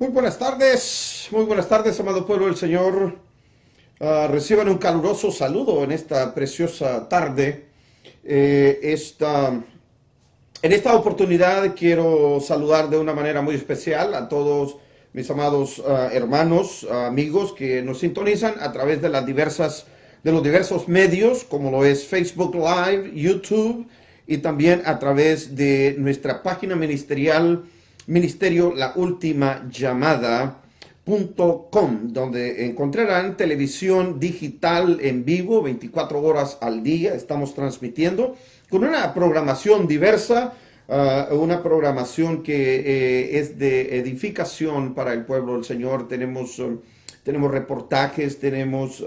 Muy buenas tardes, amado pueblo del Señor. Reciban un caluroso saludo en esta preciosa tarde. En esta oportunidad quiero saludar de una manera muy especial a todos mis amados hermanos, amigos que nos sintonizan a través de los diversos medios, como lo es Facebook Live, YouTube y también a través de nuestra página ministerial, Ministerio La Última Llamada.com, donde encontrarán televisión digital en vivo 24 horas al día. Estamos transmitiendo con una programación diversa, una programación que es de edificación para el pueblo del Señor. Tenemos reportajes, tenemos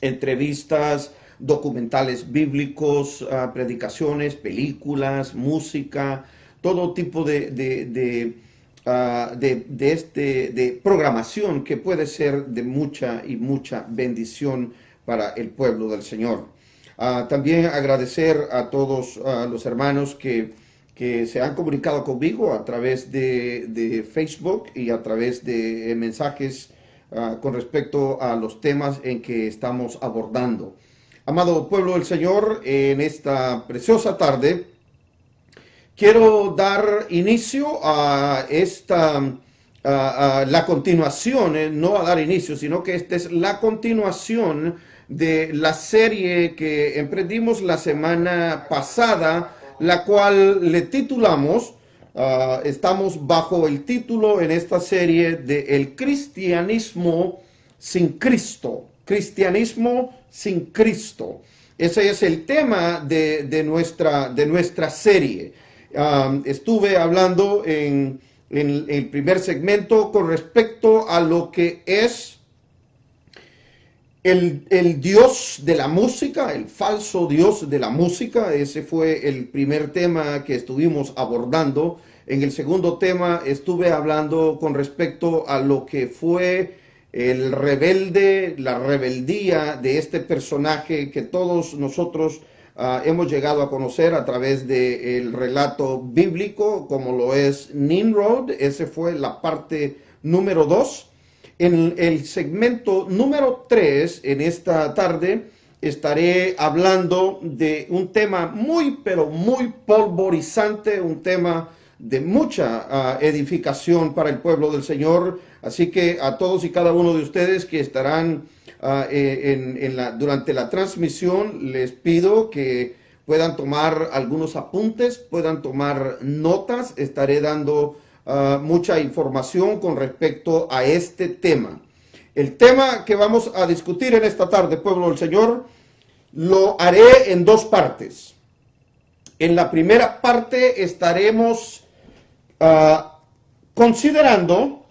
entrevistas, documentales bíblicos, predicaciones, películas, música, todo tipo de programación que puede ser de mucha y mucha bendición para el pueblo del Señor. También agradecer a todos los hermanos que se han comunicado conmigo a través de Facebook y a través de mensajes con respecto a los temas en que estamos abordando. Amado pueblo del Señor, en esta preciosa tarde quiero dar inicio a la continuación, no a dar inicio, sino que esta es la continuación de la serie que emprendimos la semana pasada, la cual le titulamos, estamos bajo el título en esta serie de El cristianismo sin Cristo. Cristianismo sin Cristo. Ese es el tema de nuestra serie. Estuve hablando en el primer segmento con respecto a lo que es el Dios de la música, el falso Dios de la música. Ese fue el primer tema que estuvimos abordando. En el segundo tema estuve hablando con respecto a lo que fue el rebelde, la rebeldía de este personaje que todos nosotros hemos llegado a conocer a través del relato bíblico, como lo es Nimrod. Ese fue la parte número 2. En el segmento número 3, en esta tarde, estaré hablando de un tema muy, pero muy polvorizante, un tema de mucha edificación para el pueblo del Señor. Así que a todos y cada uno de ustedes que estarán durante la transmisión, les pido que puedan tomar algunos apuntes, puedan tomar notas. Estaré dando mucha información con respecto a este tema. El tema que vamos a discutir en esta tarde, pueblo del Señor, lo haré en dos partes. En la primera parte estaremos considerando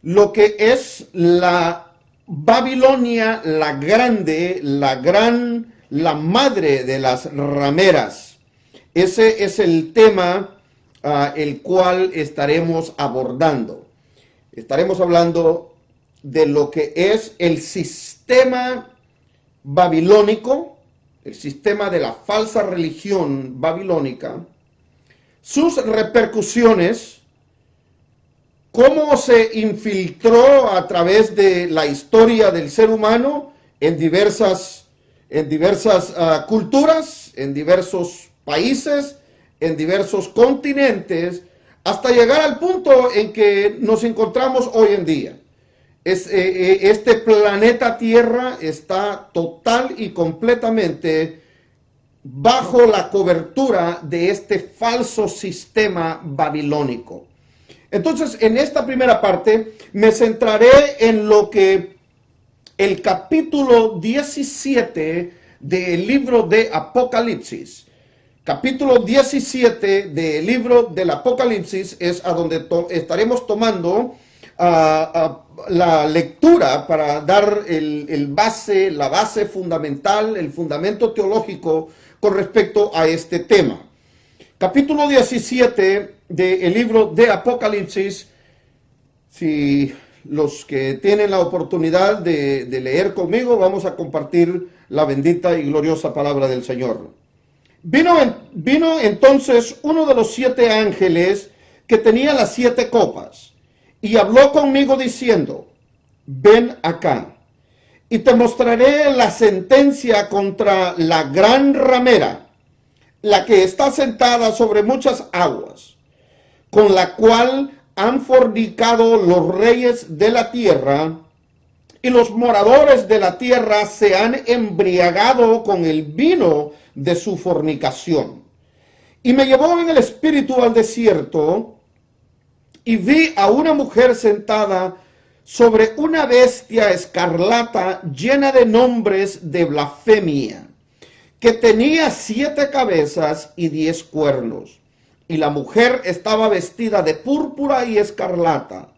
lo que es la Babilonia, la grande, la madre de las rameras. Ese es el tema el cual estaremos abordando. Estaremos hablando de lo que es el sistema babilónico, el sistema de la falsa religión babilónica, sus repercusiones, cómo se infiltró a través de la historia del ser humano en diversas culturas, en diversos países, en diversos continentes, hasta llegar al punto en que nos encontramos hoy en día. Este planeta Tierra está total y completamente bajo la cobertura de este falso sistema babilónico. Entonces, en esta primera parte me centraré en lo que el capítulo 17 del libro de Apocalipsis. Capítulo 17 del libro del Apocalipsis es a donde estaremos tomando la lectura para dar la base fundamental, el fundamento teológico con respecto a este tema. Capítulo 17 del libro de Apocalipsis. Si los que tienen la oportunidad de leer conmigo, vamos a compartir la bendita y gloriosa palabra del Señor. Vino entonces uno de los 7 ángeles que tenía las 7 copas, y habló conmigo diciendo, ven acá, y te mostraré la sentencia contra la gran ramera, la que está sentada sobre muchas aguas, con la cual han fornicado los reyes de la tierra, y los moradores de la tierra se han embriagado con el vino de su fornicación. Y me llevó en el espíritu al desierto, y vi a una mujer sentada sobre una bestia escarlata llena de nombres de blasfemia, que tenía 7 cabezas y 10 cuernos. Y la mujer estaba vestida de púrpura y escarlata,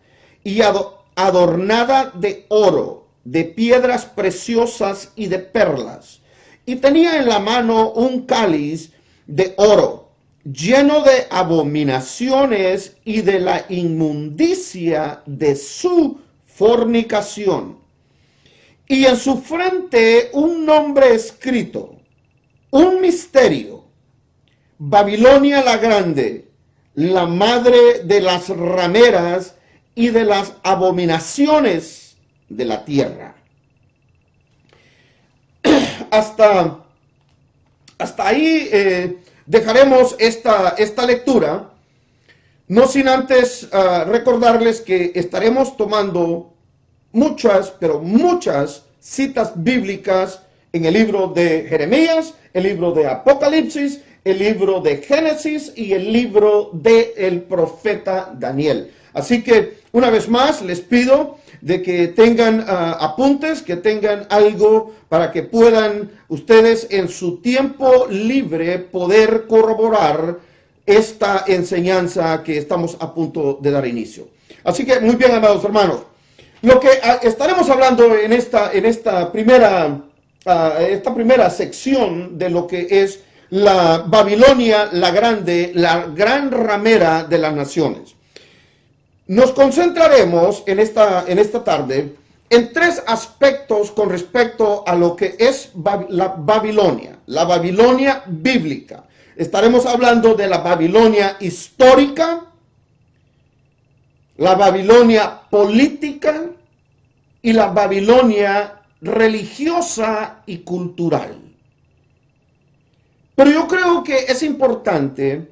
y adornada de oro, de piedras preciosas y de perlas. Y tenía en la mano un cáliz de oro, lleno de abominaciones y de la inmundicia de su fornicación. Y en su frente un nombre escrito, un misterio: Babilonia la Grande, la madre de las rameras y de las abominaciones de la tierra. Hasta ahí dejaremos esta lectura, no sin antes recordarles que estaremos tomando muchas, pero muchas citas bíblicas en el libro de Jeremías, el libro de Apocalipsis, el libro de Génesis y el libro del profeta Daniel. Así que una vez más les pido de que tengan apuntes, que tengan algo para que puedan ustedes en su tiempo libre poder corroborar esta enseñanza que estamos a punto de dar inicio. Así que muy bien, amados hermanos, lo que estaremos hablando en esta primera sección de lo que es la Babilonia la Grande, la gran ramera de las naciones. Nos concentraremos en esta tarde en 3 aspectos con respecto a lo que es la Babilonia bíblica. Estaremos hablando de la Babilonia histórica, la Babilonia política y la Babilonia religiosa y cultural. Pero yo creo que es importante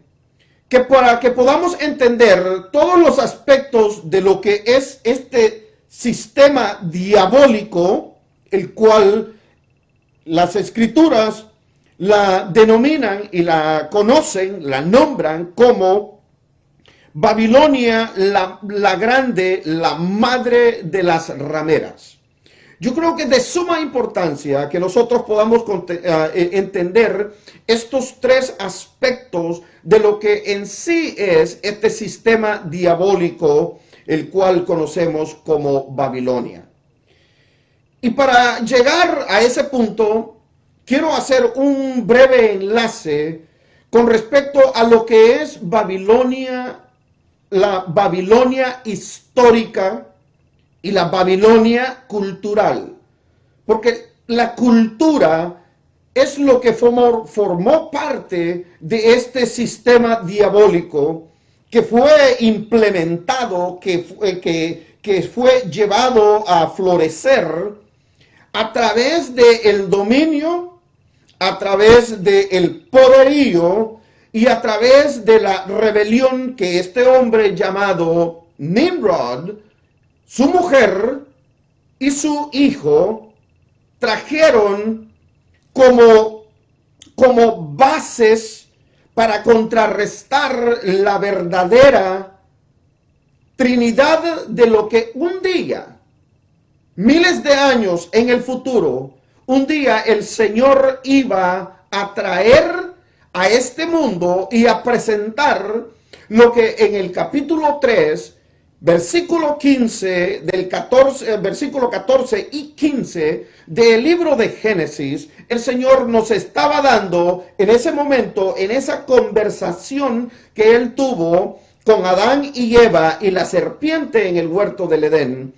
que para que podamos entender todos los aspectos de lo que es este sistema diabólico, el cual las escrituras la denominan y la conocen, la nombran como Babilonia la Grande, la madre de las rameras. Yo creo que es de suma importancia que nosotros podamos entender estos 3 aspectos de lo que en sí es este sistema diabólico, el cual conocemos como Babilonia. Y para llegar a ese punto, quiero hacer un breve enlace con respecto a lo que es Babilonia, la Babilonia histórica y la Babilonia cultural, porque la cultura es lo que formó parte de este sistema diabólico que fue implementado, que fue llevado a florecer a través del dominio, a través del poderío y a través de la rebelión que este hombre llamado Nimrod, su mujer y su hijo trajeron como bases para contrarrestar la verdadera Trinidad de lo que un día, miles de años en el futuro, un día el Señor iba a traer a este mundo y a presentar lo que en el capítulo 3, versículo 15 versículo 14 y 15 del libro de Génesis, el Señor nos estaba dando en ese momento, en esa conversación que Él tuvo con Adán y Eva y la serpiente en el huerto del Edén.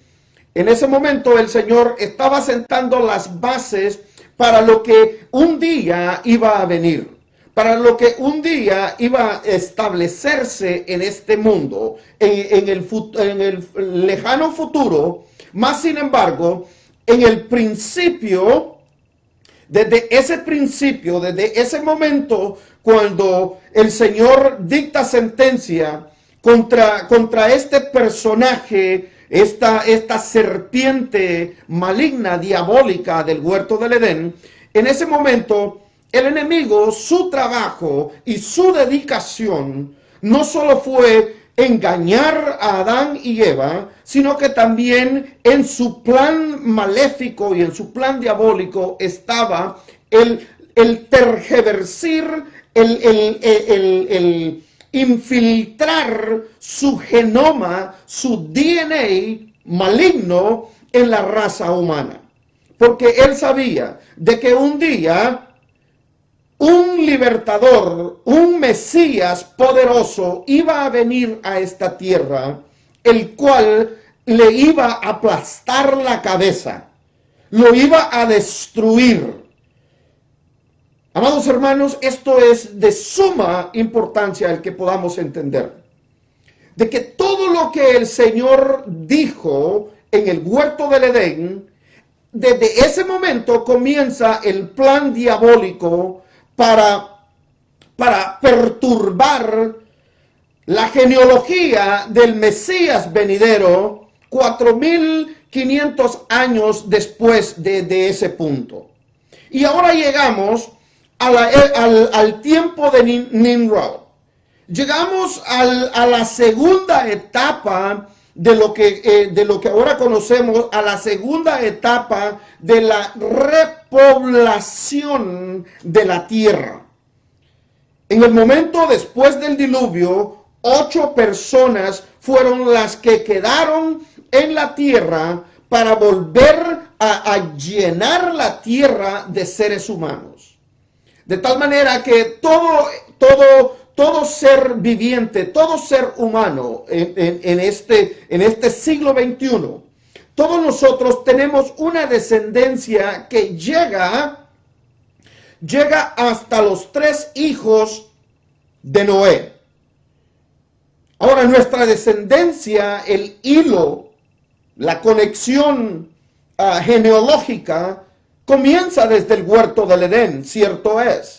En ese momento el Señor estaba sentando las bases para lo que un día iba a venir, para lo que un día iba a establecerse en este mundo, en el lejano futuro. Más sin embargo, en el principio, desde ese momento, cuando el Señor dicta sentencia contra este personaje, esta serpiente maligna, diabólica del huerto del Edén, en ese momento el enemigo, su trabajo y su dedicación no solo fue engañar a Adán y Eva, sino que también en su plan maléfico y en su plan diabólico estaba el tergiversar, el infiltrar su genoma, su DNA maligno en la raza humana. Porque él sabía de que un día un libertador, un Mesías poderoso iba a venir a esta tierra, el cual le iba a aplastar la cabeza, lo iba a destruir. Amados hermanos, esto es de suma importancia el que podamos entender, de que todo lo que el Señor dijo en el huerto del Edén, desde ese momento comienza el plan diabólico para perturbar la genealogía del Mesías venidero 4500 años después de ese punto. Y ahora llegamos al tiempo de Nimrod. Llegamos a la segunda etapa de lo que ahora conocemos, a la segunda etapa de la repoblación de la tierra. En el momento después del diluvio, 8 personas fueron las que quedaron en la tierra para volver a llenar la tierra de seres humanos. De tal manera que todo ser viviente, todo ser humano en este siglo XXI, todos nosotros tenemos una descendencia que llega hasta los 3 hijos de Noé. Ahora, nuestra descendencia, el hilo, la conexión genealógica, comienza desde el huerto del Edén, cierto es.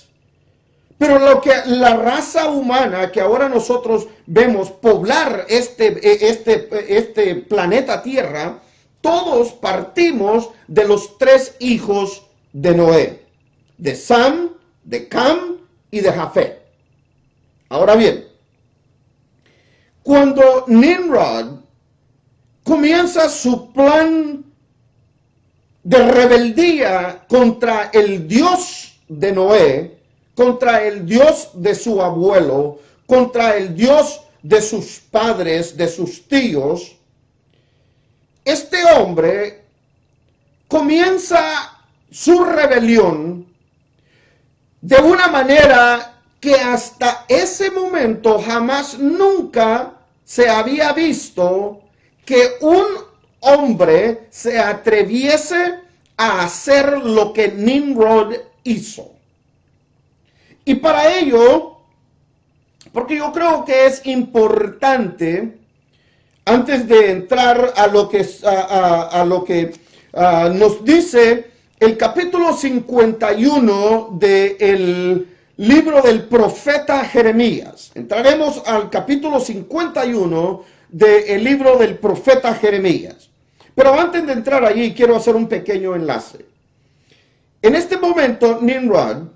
Pero lo que la raza humana que ahora nosotros vemos poblar este planeta Tierra, todos partimos de los 3 hijos de Noé, de Sam, de Cam y de Jafet. Ahora bien, cuando Nimrod comienza su plan de rebeldía contra el Dios de Noé, contra el Dios de su abuelo, contra el Dios de sus padres, de sus tíos, este hombre comienza su rebelión de una manera que hasta ese momento jamás nunca se había visto que un hombre se atreviese a hacer lo que Nimrod hizo. Y para ello, porque yo creo que es importante, antes de entrar a lo que nos dice el capítulo 51 del libro del profeta Jeremías. Entraremos al capítulo 51 del libro del profeta Jeremías. Pero antes de entrar allí, quiero hacer un pequeño enlace. En este momento, Nimrod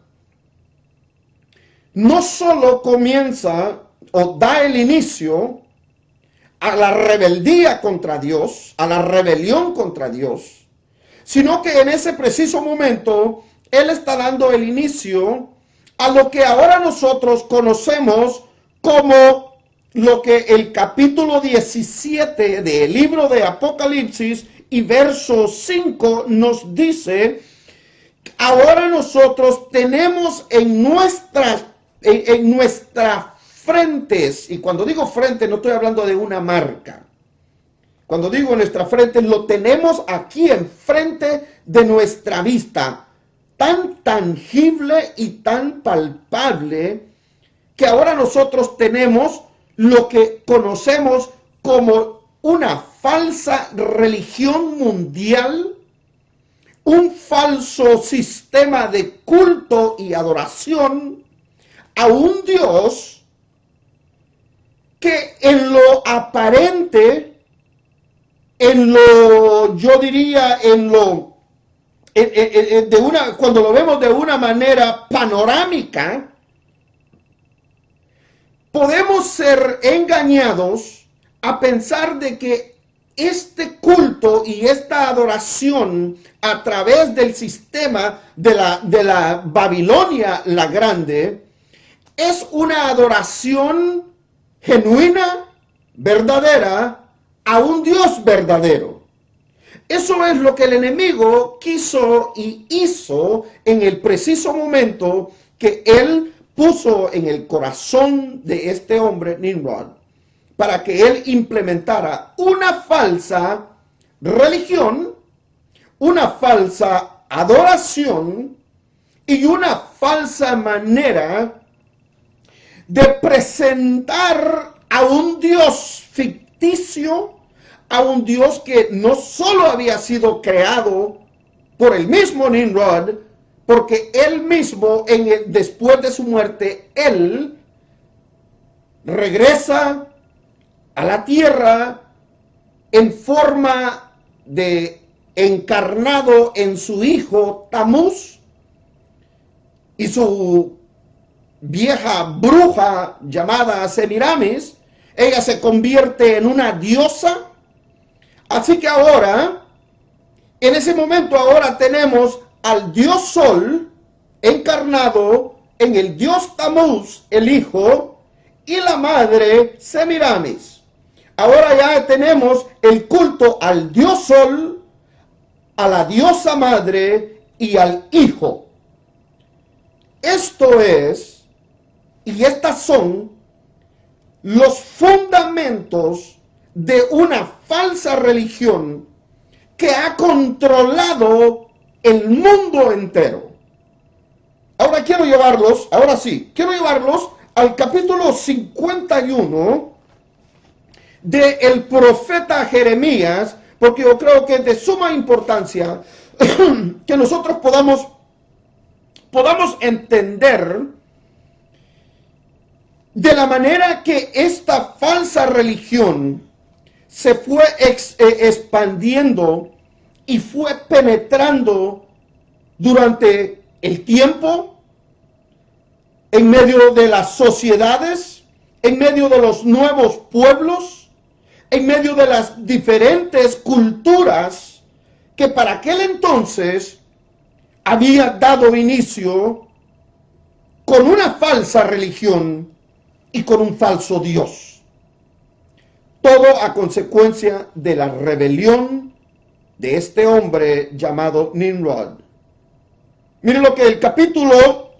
no solo comienza o da el inicio a la rebeldía contra Dios, a la rebelión contra Dios, sino que en ese preciso momento él está dando el inicio a lo que ahora nosotros conocemos como lo que el capítulo 17 del libro de Apocalipsis y verso 5 nos dice. Ahora nosotros tenemos en nuestras frentes, y cuando digo frente no estoy hablando de una marca, cuando digo nuestra frente lo tenemos aquí enfrente de nuestra vista, tan tangible y tan palpable que ahora nosotros tenemos lo que conocemos como una falsa religión mundial, un falso sistema de culto y adoración a un Dios que en lo aparente, yo diría, cuando lo vemos de una manera panorámica, podemos ser engañados a pensar de que este culto y esta adoración a través del sistema de la Babilonia la Grande es una adoración genuina, verdadera, a un Dios verdadero. Eso es lo que el enemigo quiso y hizo en el preciso momento que él puso en el corazón de este hombre, Nimrod, para que él implementara una falsa religión, una falsa adoración y una falsa manera de presentar a un Dios ficticio, a un Dios que no solo había sido creado por el mismo Nimrod, porque él mismo, después de su muerte, él regresa a la tierra en forma de encarnado en su hijo Tamuz, y su vieja bruja llamada Semiramis, ella se convierte en una diosa. Así que ahora, en ese momento ahora tenemos al Dios Sol encarnado en el Dios Tamuz, el hijo, y la madre Semiramis. Ahora ya tenemos el culto al Dios Sol, a la diosa madre y al hijo. Esto es, y estas son los fundamentos de una falsa religión que ha controlado el mundo entero. Ahora quiero llevarlos al capítulo 51 del profeta Jeremías, porque yo creo que es de suma importancia que nosotros podamos entender de la manera que esta falsa religión se fue expandiendo y fue penetrando durante el tiempo, en medio de las sociedades, en medio de los nuevos pueblos, en medio de las diferentes culturas que para aquel entonces había dado inicio con una falsa religión y con un falso Dios. Todo a consecuencia de la rebelión de este hombre llamado Nimrod. Miren lo que el capítulo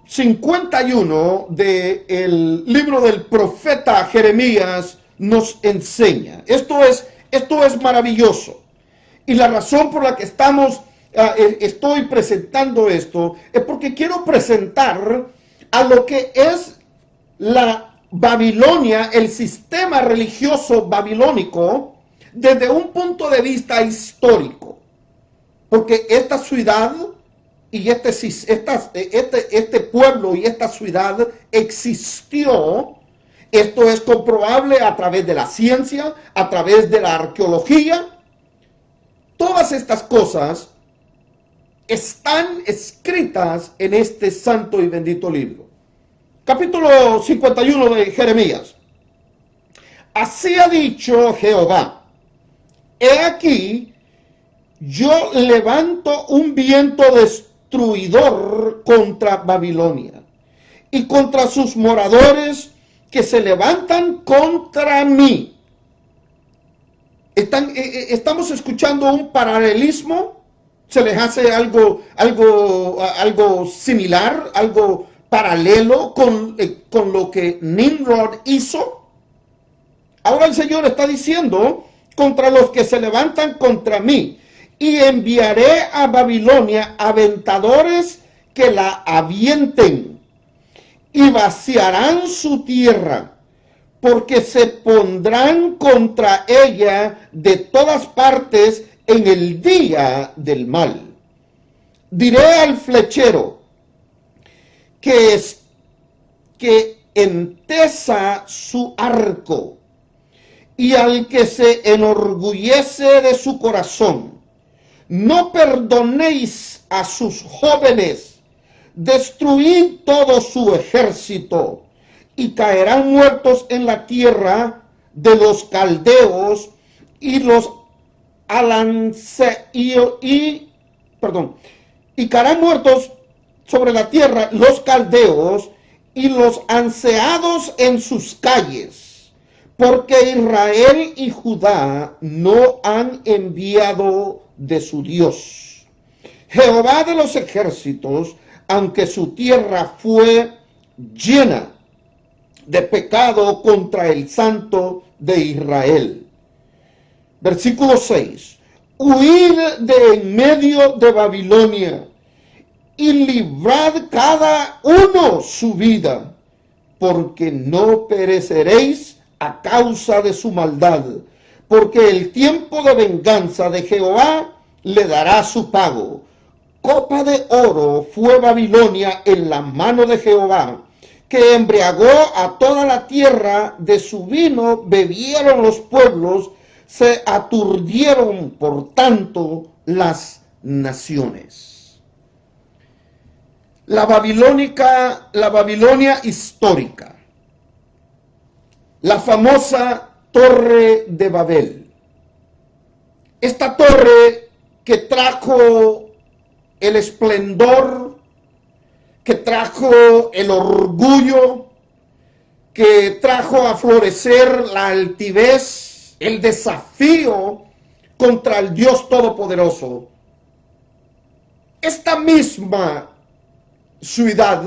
51 del libro del profeta Jeremías nos enseña. Esto es maravilloso. Y la razón por la que estoy presentando esto es porque quiero presentar a lo que es la Babilonia, el sistema religioso babilónico, desde un punto de vista histórico. Porque esta ciudad y este pueblo y esta ciudad existió. Esto es comprobable a través de la ciencia, a través de la arqueología. Todas estas cosas están escritas en este santo y bendito libro. Capítulo 51 de Jeremías. Así ha dicho Jehová: he aquí, yo levanto un viento destruidor contra Babilonia y contra sus moradores que se levantan contra mí. Estamos escuchando un paralelismo. Se les hace algo similar, algo paralelo con lo que Nimrod hizo. Ahora el Señor está diciendo: contra los que se levantan contra mí. y enviaré a Babilonia aventadores que la avienten y vaciarán su tierra, porque se pondrán contra ella de todas partes en el día del mal. Diré al flechero que entesa su arco, y al que se enorgullece de su corazón, no perdonéis a sus jóvenes, destruid todo su ejército, y caerán muertos en la tierra de los caldeos y los y caerán muertos sobre la tierra los caldeos y los anseados en sus calles, porque Israel y Judá no han enviado de su Dios. Jehová de los ejércitos, aunque su tierra fue llena de pecado contra el Santo de Israel. Versículo 6. Huid de en medio de Babilonia y librad cada uno su vida, porque no pereceréis a causa de su maldad, porque el tiempo de venganza de Jehová le dará su pago. Copa de oro fue Babilonia en la mano de Jehová, que embriagó a toda la tierra, de su vino bebieron los pueblos, se aturdieron por tanto las naciones. La Babilonia histórica, la famosa Torre de Babel. Esta torre que trajo el esplendor, que trajo el orgullo, que trajo a florecer la altivez, el desafío contra el Dios Todopoderoso. Esta misma ciudad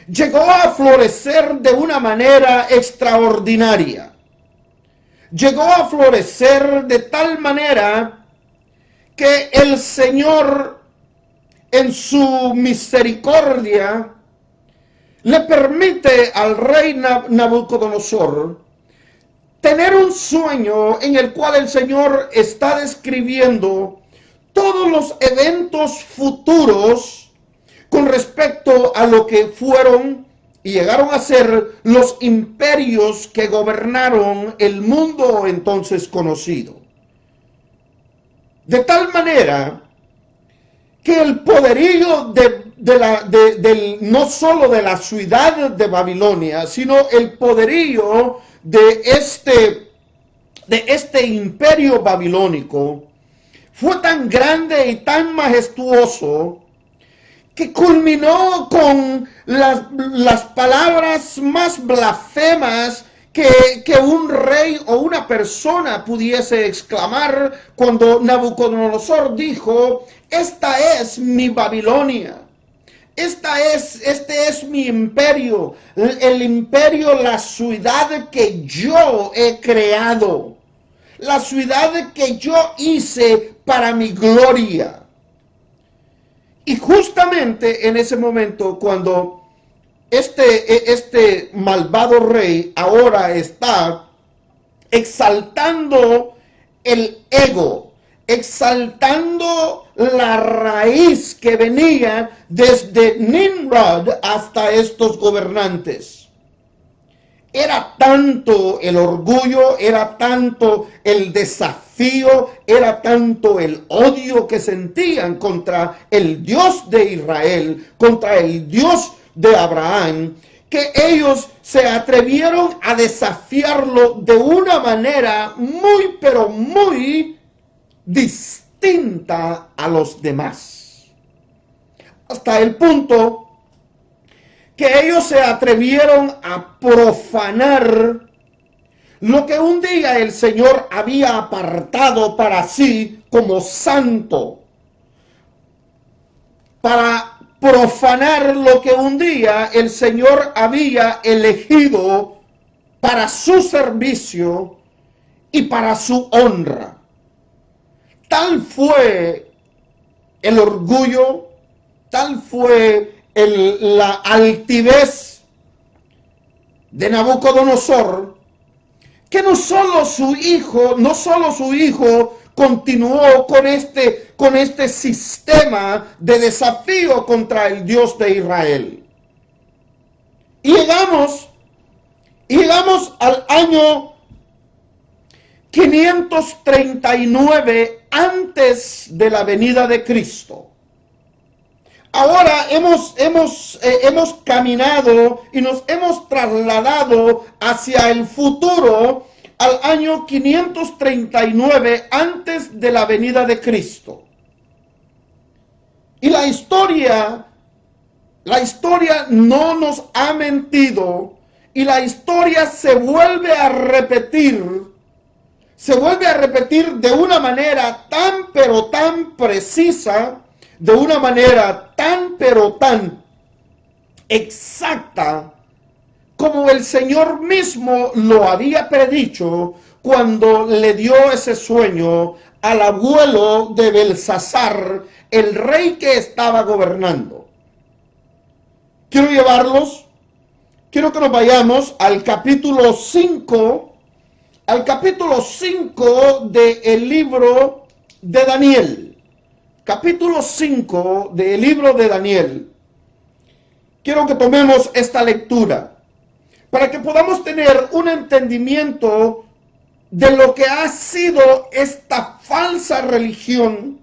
llegó a florecer de una manera extraordinaria. Llegó a florecer de tal manera que el Señor, en su misericordia, le permite al rey Nabucodonosor tener un sueño en el cual el Señor está describiendo todos los eventos futuros con respecto a lo que fueron y llegaron a ser los imperios que gobernaron el mundo entonces conocido. De tal manera que el poderío no solo de la ciudad de Babilonia, sino el poderío de este imperio babilónico fue tan grande y tan majestuoso que culminó con las palabras más blasfemas que un rey o una persona pudiese exclamar cuando Nabucodonosor dijo: esta es mi Babilonia, este es mi imperio, el imperio, la ciudad que yo he creado, la ciudad que yo hice para mi gloria. Y justamente en ese momento, cuando este malvado rey ahora está exaltando el ego, exaltando la raíz que venía desde Nimrod hasta estos gobernantes. Era tanto el orgullo, era tanto el desafío, era tanto el odio que sentían contra el Dios de Israel, contra el Dios de Abraham, que ellos se atrevieron a desafiarlo de una manera muy, pero muy distinta a los demás. Hasta el punto que ellos se atrevieron a profanar lo que un día el Señor había apartado para sí como santo, para profanar lo que un día el Señor había elegido para su servicio y para su honra. tal fue el orgullo, tal fue la altivez de Nabucodonosor, que no solo su hijo continuó con este sistema de desafío contra el Dios de Israel. Y llegamos al año 539 antes de la venida de Cristo. Ahora hemos caminado y nos hemos trasladado hacia el futuro al año 539 antes de la venida de Cristo. Y la historia no nos ha mentido, y la historia se vuelve a repetir de una manera tan pero tan precisa, de una manera tan pero tan exacta, como el Señor mismo lo había predicho cuando le dio ese sueño al abuelo de Belsasar, el rey que estaba gobernando. Quiero que nos vayamos al capítulo 5, del libro de Daniel. Capítulo 5 del libro de Daniel. Quiero que tomemos esta lectura para que podamos tener un entendimiento de lo que ha sido esta falsa religión,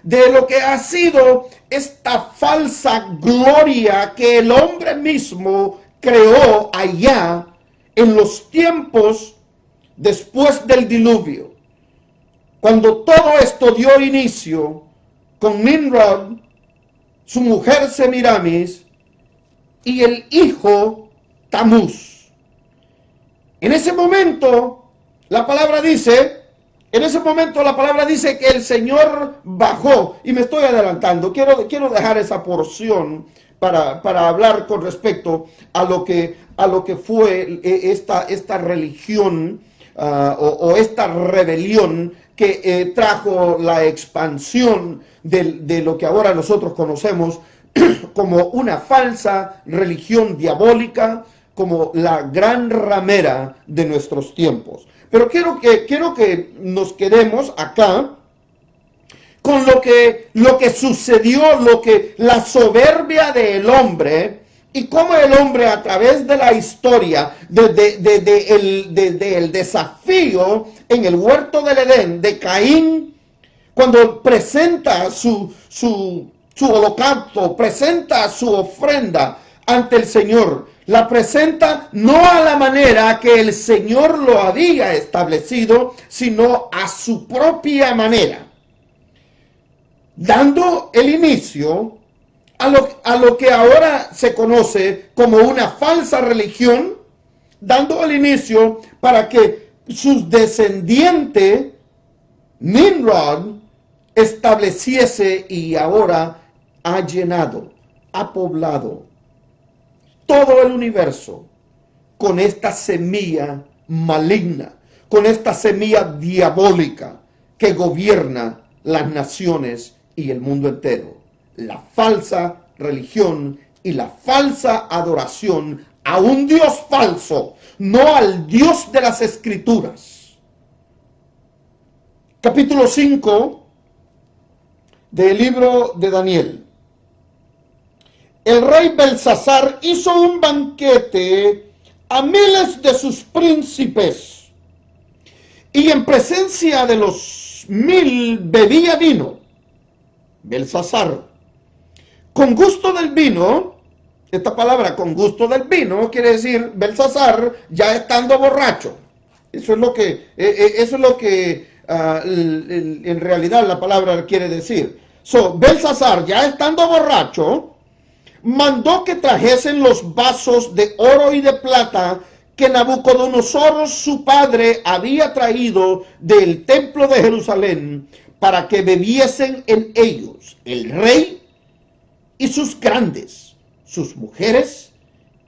de lo que ha sido esta falsa gloria que el hombre mismo creó allá en los tiempos después del diluvio. Cuando todo esto dio inicio con Nimrod, su mujer Semiramis y el hijo Tamuz. En ese momento la palabra dice que el Señor bajó, y me estoy adelantando, quiero dejar esa porción para hablar con respecto a lo que fue esta religión o esta rebelión que trajo la expansión de lo que ahora nosotros conocemos como una falsa religión diabólica, como la gran ramera de nuestros tiempos. Pero quiero que nos quedemos acá con lo que sucedió, la soberbia del hombre, y cómo el hombre, a través de la historia, desde el desafío en el huerto del Edén de Caín, cuando presenta su holocausto, presenta su ofrenda ante el Señor, la presenta no a la manera que el Señor lo había establecido, sino a su propia manera, dando el inicio a lo que ahora se conoce como una falsa religión, dando el inicio para que sus descendientes, Nimrod, estableciese y ahora ha llenado, ha poblado todo el universo con esta semilla maligna, con esta semilla diabólica que gobierna las naciones y el mundo entero. La falsa religión y la falsa adoración a un Dios falso, no al Dios de las Escrituras. Capítulo 5 del libro de Daniel. El rey Belsasar hizo un banquete a miles de sus príncipes, y en presencia de los 1000 bebía vino. Belsasar, con gusto del vino. Esta palabra, con gusto del vino, quiere decir Belsasar ya estando borracho. Eso es lo que en realidad la palabra quiere decir. Belsasar, ya estando borracho, mandó que trajesen los vasos de oro y de plata que Nabucodonosor su padre había traído del templo de Jerusalén, para que bebiesen en ellos el rey y sus grandes, sus mujeres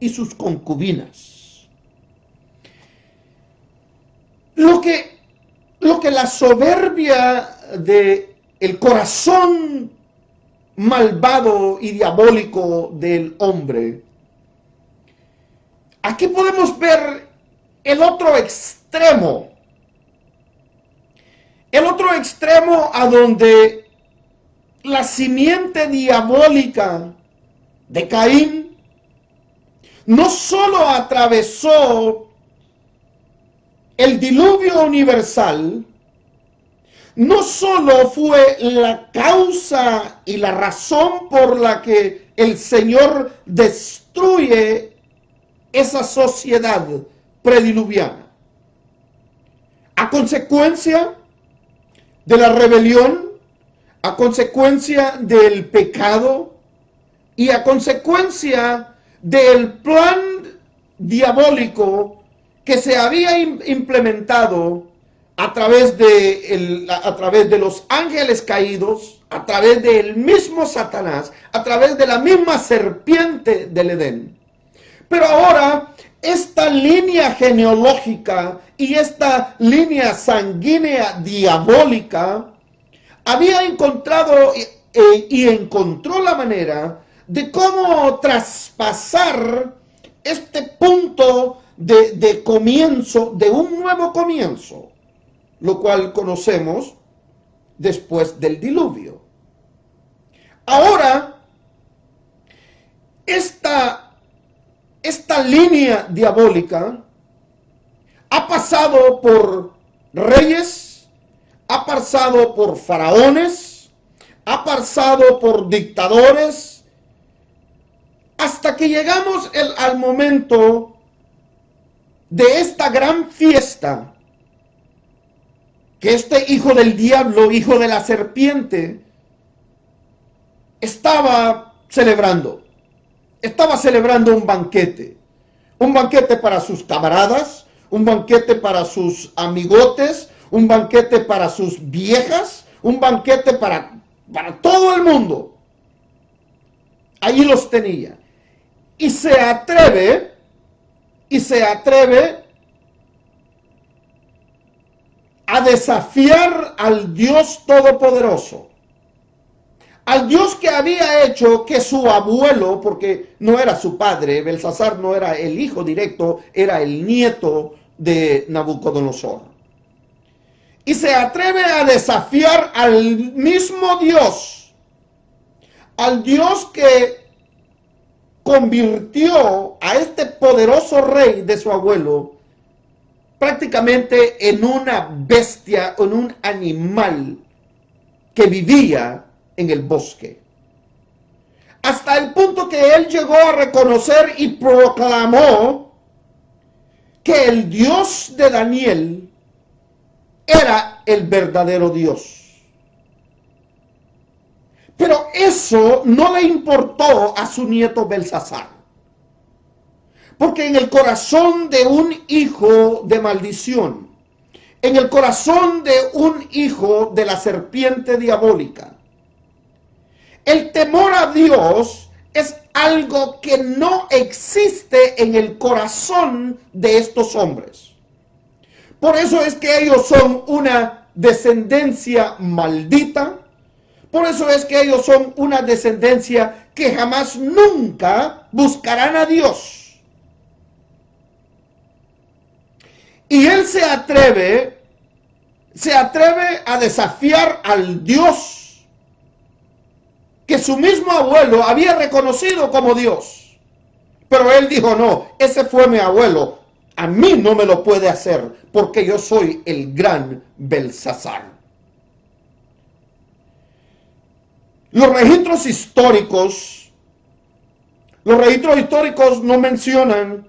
y sus concubinas. Lo que lo que la soberbia de el corazón malvado y diabólico del hombre. Aquí podemos ver el otro extremo. El otro extremo a donde la simiente diabólica de Caín no solo atravesó el diluvio universal, no solo fue la causa y la razón por la que el Señor destruye esa sociedad prediluviana. A consecuencia de la rebelión, a consecuencia del pecado y a consecuencia del plan diabólico que se había implementado a través de los ángeles caídos, a través del mismo Satanás, a través de la misma serpiente del Edén. Pero ahora, esta línea genealógica y esta línea sanguínea diabólica había encontrado y encontró la manera de cómo traspasar este punto de comienzo, de un nuevo comienzo, lo cual conocemos después del diluvio. Ahora, esta línea diabólica ha pasado por reyes, ha pasado por faraones, ha pasado por dictadores, hasta que llegamos al momento de esta gran fiesta que este hijo del diablo, hijo de la serpiente, estaba celebrando. Estaba celebrando un banquete para sus camaradas, un banquete para sus amigotes, un banquete para sus viejas, un banquete para todo el mundo. Allí los tenía. Y se atreve a desafiar al Dios Todopoderoso. Al Dios que había hecho que su abuelo, porque no era su padre, Belsasar no era el hijo directo, era el nieto de Nabucodonosor. Y se atreve a desafiar al mismo Dios, al Dios que convirtió a este poderoso rey de su abuelo prácticamente en una bestia, en un animal que vivía en el bosque. Hasta el punto que él llegó a reconocer y proclamó que el Dios de Daniel era el verdadero Dios. Pero eso no le importó a su nieto Belsasar. Porque en el corazón de un hijo de maldición, en el corazón de un hijo de la serpiente diabólica, el temor a Dios es algo que no existe en el corazón de estos hombres. Por eso es que ellos son una descendencia maldita. Por eso es que ellos son una descendencia que jamás nunca buscarán a Dios. Y él se atreve a desafiar al Dios que su mismo abuelo había reconocido como Dios. Pero él dijo, no, ese fue mi abuelo, a mí no me lo puede hacer, porque yo soy el gran Belsasar. Los registros históricos no mencionan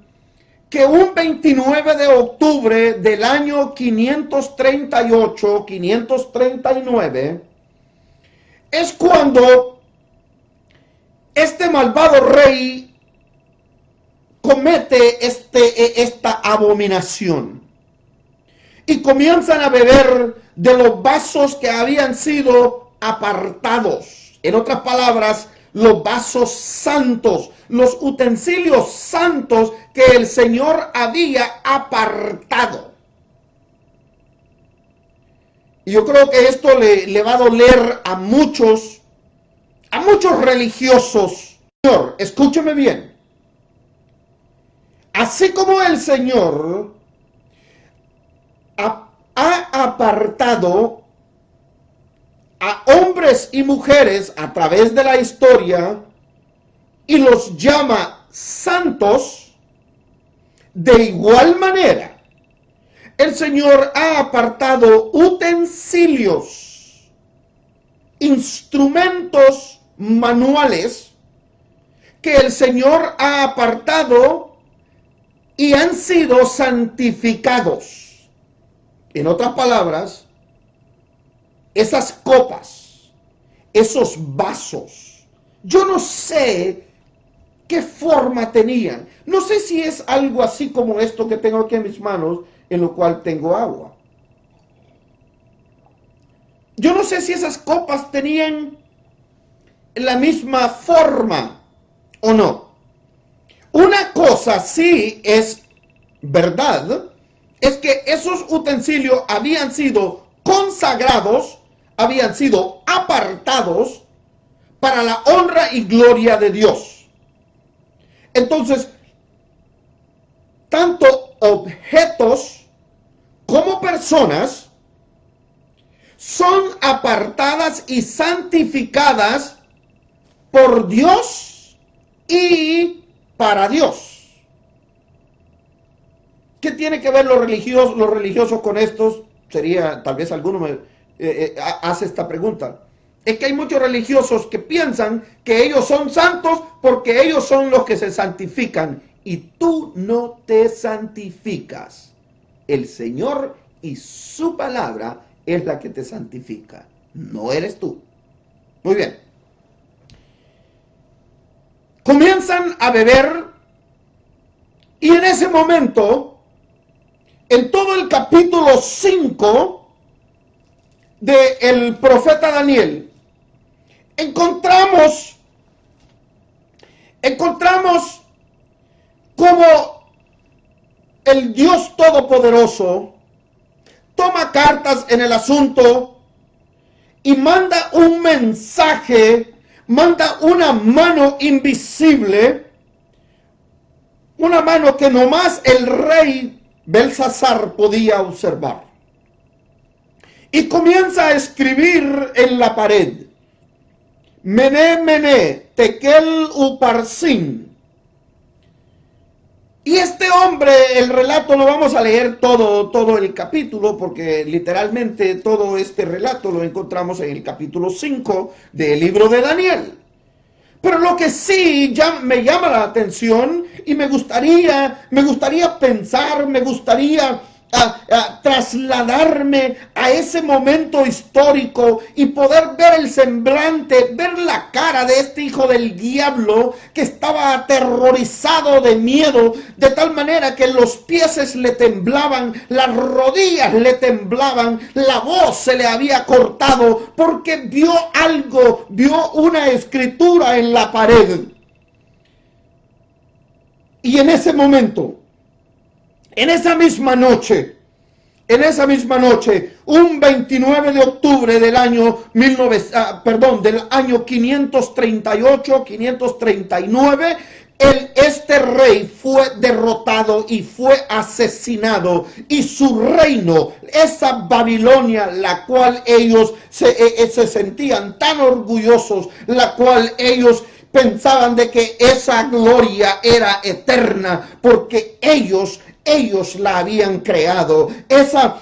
que un 29 de octubre del año 538-539 es cuando este malvado rey comete esta abominación. Y comienzan a beber de los vasos que habían sido apartados. En otras palabras, los vasos santos, los utensilios santos que el Señor había apartado. Y yo creo que esto le va a doler a muchos religiosos. Señor, escúcheme bien. Así como el Señor ha apartado a hombres y mujeres a través de la historia y los llama santos, de igual manera, el Señor ha apartado utensilios, instrumentos manuales que el Señor ha apartado y han sido santificados. En otras palabras, esas copas, esos vasos, yo no sé qué forma tenían. No sé si es algo así como esto que tengo aquí en mis manos, en lo cual tengo agua. Yo no sé si esas copas tenían la misma forma o no. Una cosa sí es verdad, es que esos utensilios habían sido consagrados, habían sido apartados para la honra y gloria de Dios. Entonces, tanto objetos como personas son apartadas y santificadas por Dios y para Dios. ¿Qué tiene que ver los religiosos con estos? Sería, tal vez alguno me hace esta pregunta. Es que hay muchos religiosos que piensan que ellos son santos porque ellos son los que se santifican. Y tú no te santificas. El Señor y su palabra es la que te santifica. No eres tú. Muy bien. Comienzan a beber y en ese momento, en todo el capítulo 5 del profeta Daniel, encontramos cómo el Dios Todopoderoso toma cartas en el asunto y manda un mensaje, manda una mano invisible, una mano que nomás el rey Belsasar podía observar. Y comienza a escribir en la pared: Mené, Mené, Tekel Uparsin. Y este hombre, el relato, no vamos a leer todo el capítulo, porque literalmente todo este relato lo encontramos en el capítulo 5 del libro de Daniel. Pero lo que sí me llama la atención y me gustaría pensar, me gustaría trasladarme a ese momento histórico y poder ver el semblante, ver la cara de este hijo del diablo que estaba aterrorizado de miedo, de tal manera que los pies le temblaban, las rodillas le temblaban, la voz se le había cortado porque vio algo, vio una escritura en la pared. Y en ese momento, en esa misma noche, un 29 de octubre del año 538, 539, este rey fue derrotado y fue asesinado, y su reino, esa Babilonia, la cual ellos se sentían tan orgullosos, la cual ellos pensaban de que esa gloria era eterna, porque ellos la habían creado. Esa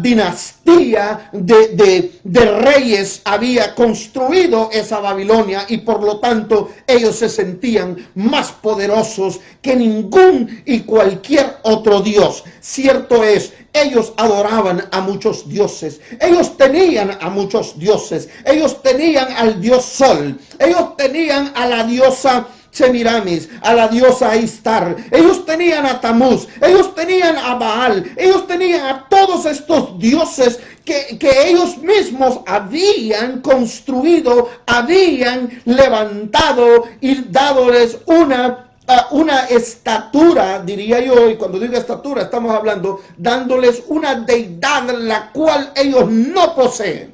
dinastía de reyes había construido esa Babilonia, y por lo tanto ellos se sentían más poderosos que ningún y cualquier otro dios. Cierto es, ellos adoraban a muchos dioses, ellos tenían a muchos dioses, ellos tenían al dios Sol, ellos tenían a la diosa Semiramis, a la diosa Istar, ellos tenían a Tamuz, ellos tenían a Baal, ellos tenían a todos estos dioses que ellos mismos habían construido, habían levantado y dándoles una una estatura, diría yo, y cuando digo estatura estamos hablando, dándoles una deidad la cual ellos no poseen.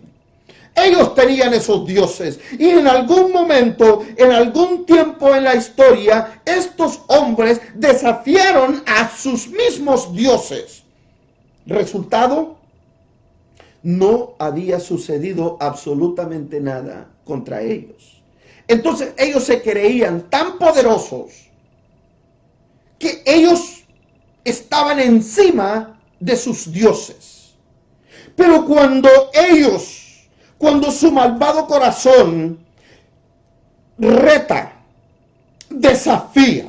Ellos tenían esos dioses y en algún momento, en algún tiempo en la historia, estos hombres desafiaron a sus mismos dioses. Resultado, no había sucedido absolutamente nada contra ellos. Entonces ellos se creían tan poderosos que ellos estaban encima de sus dioses. Pero cuando su malvado corazón reta, desafía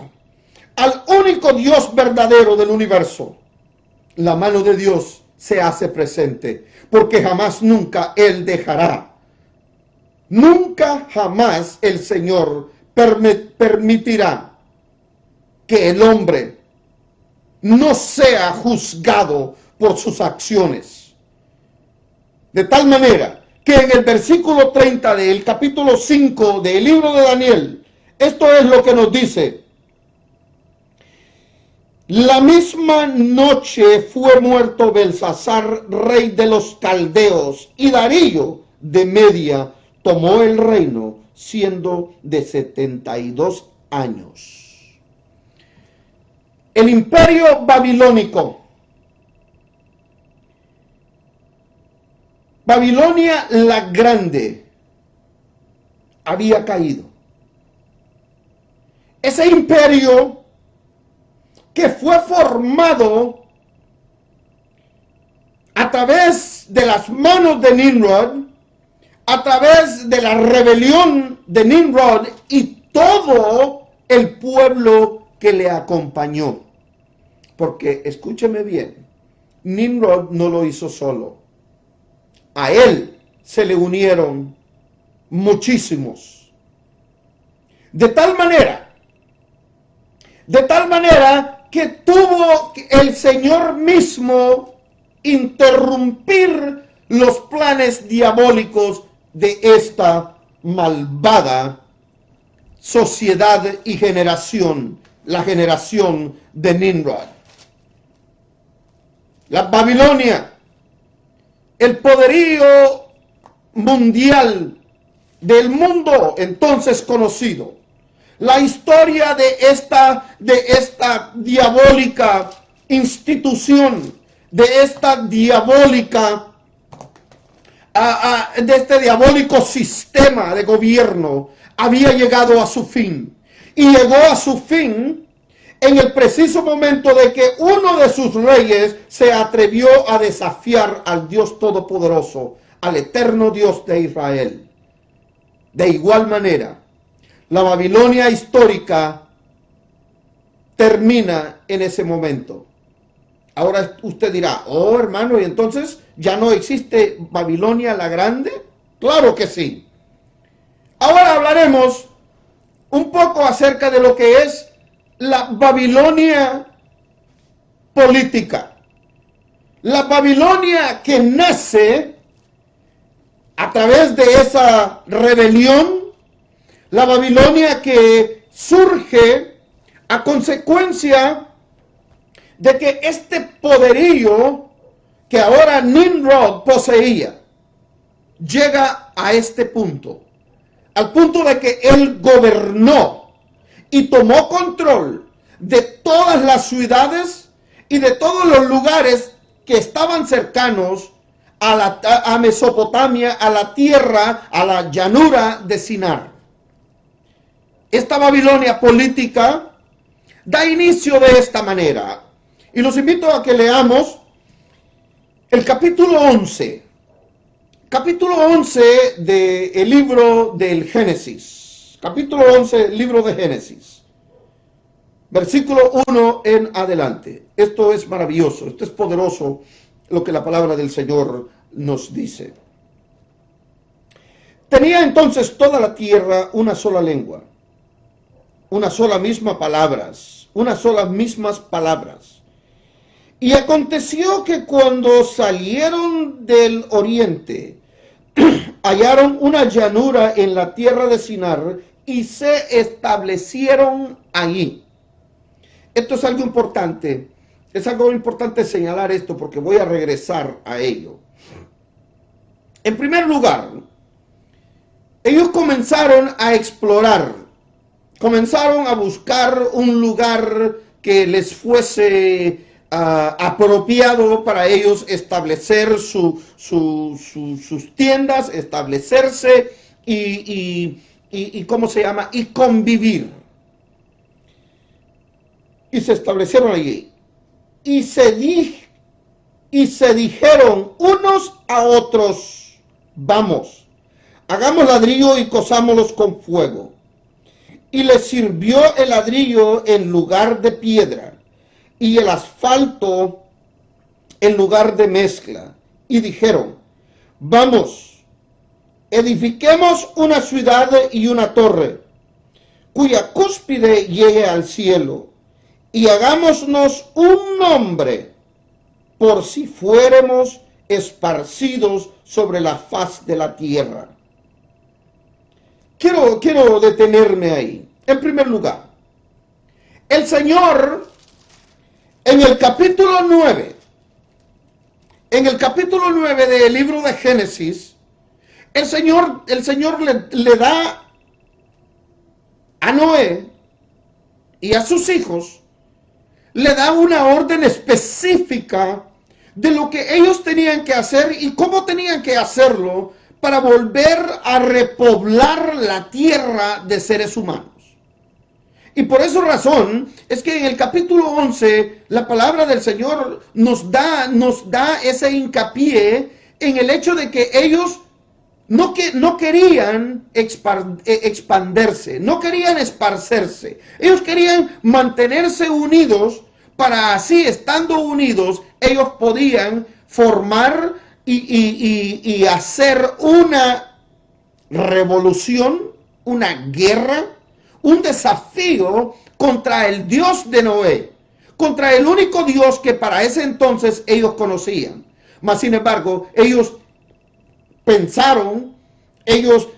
al único Dios verdadero del universo, la mano de Dios se hace presente, porque jamás nunca Él dejará. Nunca jamás el Señor permitirá que el hombre no sea juzgado por sus acciones. De tal manera que en el versículo 30 del capítulo 5 del libro de Daniel, esto es lo que nos dice: la misma noche fue muerto Belsasar, rey de los caldeos, y Darío de Media tomó el reino, siendo de 72 años. El imperio babilónico, Babilonia la Grande, había caído. Ese imperio que fue formado a través de las manos de Nimrod, a través de la rebelión de Nimrod y todo el pueblo que le acompañó. Porque, escúcheme bien, Nimrod no lo hizo solo. A él se le unieron muchísimos. De tal manera que tuvo el Señor mismo interrumpir los planes diabólicos de esta malvada sociedad y generación, la generación de Nimrod. La Babilonia, el poderío mundial del mundo entonces conocido, la historia de esta diabólica institución, de este diabólico sistema de gobierno, había llegado a su fin. Y llegó a su fin en el preciso momento de que uno de sus reyes se atrevió a desafiar al Dios Todopoderoso, al eterno Dios de Israel. De igual manera, la Babilonia histórica termina en ese momento. Ahora usted dirá: oh hermano, ¿y entonces ya no existe Babilonia la Grande? Claro que sí. Ahora hablaremos un poco acerca de lo que es la Babilonia política. La Babilonia que nace a través de esa rebelión, la Babilonia que surge a consecuencia de que este poderío que ahora Nimrod poseía llega a este punto, al punto de que él gobernó y tomó control de todas las ciudades y de todos los lugares que estaban cercanos a Mesopotamia, a la tierra, a la llanura de Sinar. Esta Babilonia política da inicio de esta manera. Y los invito a que leamos el capítulo 11. Capítulo 11 del libro del Génesis. Capítulo 11, libro de Génesis. Versículo 1 en adelante. Esto es maravilloso, esto es poderoso lo que la palabra del Señor nos dice. Tenía entonces toda la tierra una sola lengua, una sola misma palabras, unas solas mismas palabras. Y aconteció que cuando salieron del oriente, hallaron una llanura en la tierra de Sinar y se establecieron allí. Esto es algo importante señalar esto porque voy a regresar a ello. En primer lugar, ellos comenzaron a explorar, comenzaron a buscar un lugar que les fuese apropiado para ellos establecer sus tiendas, establecerse y ¿cómo se llama? Y convivir. Y se establecieron allí. Y se dijeron unos a otros, vamos, hagamos ladrillo y cosámoslos con fuego. Y les sirvió el ladrillo en lugar de piedra, y el asfalto en lugar de mezcla. Y dijeron, vamos, edifiquemos una ciudad y una torre, cuya cúspide llegue al cielo, y hagámonos un nombre, por si fuéramos esparcidos sobre la faz de la tierra. Quiero detenerme ahí. En primer lugar, el Señor en el capítulo 9 del libro de Génesis, el Señor le da a Noé y a sus hijos, le da una orden específica de lo que ellos tenían que hacer y cómo tenían que hacerlo para volver a repoblar la tierra de seres humanos. Y por esa razón es que en el capítulo 11 la palabra del Señor nos da ese hincapié en el hecho de que ellos no querían expandirse, no querían esparcerse. Ellos querían mantenerse unidos para así, estando unidos, ellos podían formar y hacer una revolución, una guerra, un desafío contra el Dios de Noé, contra el único Dios que para ese entonces ellos conocían. Mas sin embargo, ellos pensaron, ellos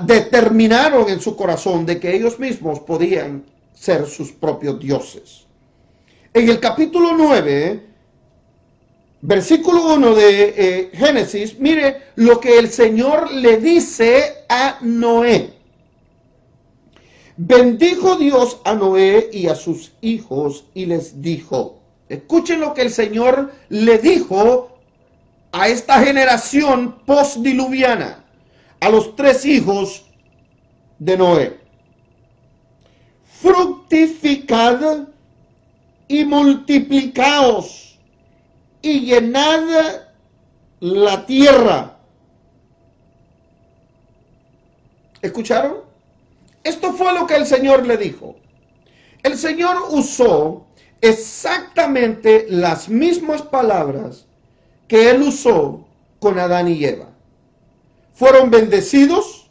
determinaron en su corazón de que ellos mismos podían ser sus propios dioses. En el capítulo 9, versículo 1 de Génesis, mire lo que el Señor le dice a Noé. Bendijo Dios a Noé y a sus hijos y les dijo, escuchen lo que el Señor le dijo a esta generación postdiluviana, a los 3 hijos de Noé. Fructificad y multiplicaos y llenad la tierra. ¿Escucharon? Esto fue lo que el Señor le dijo. El Señor usó exactamente las mismas palabras que Él usó con Adán y Eva. Fueron bendecidos,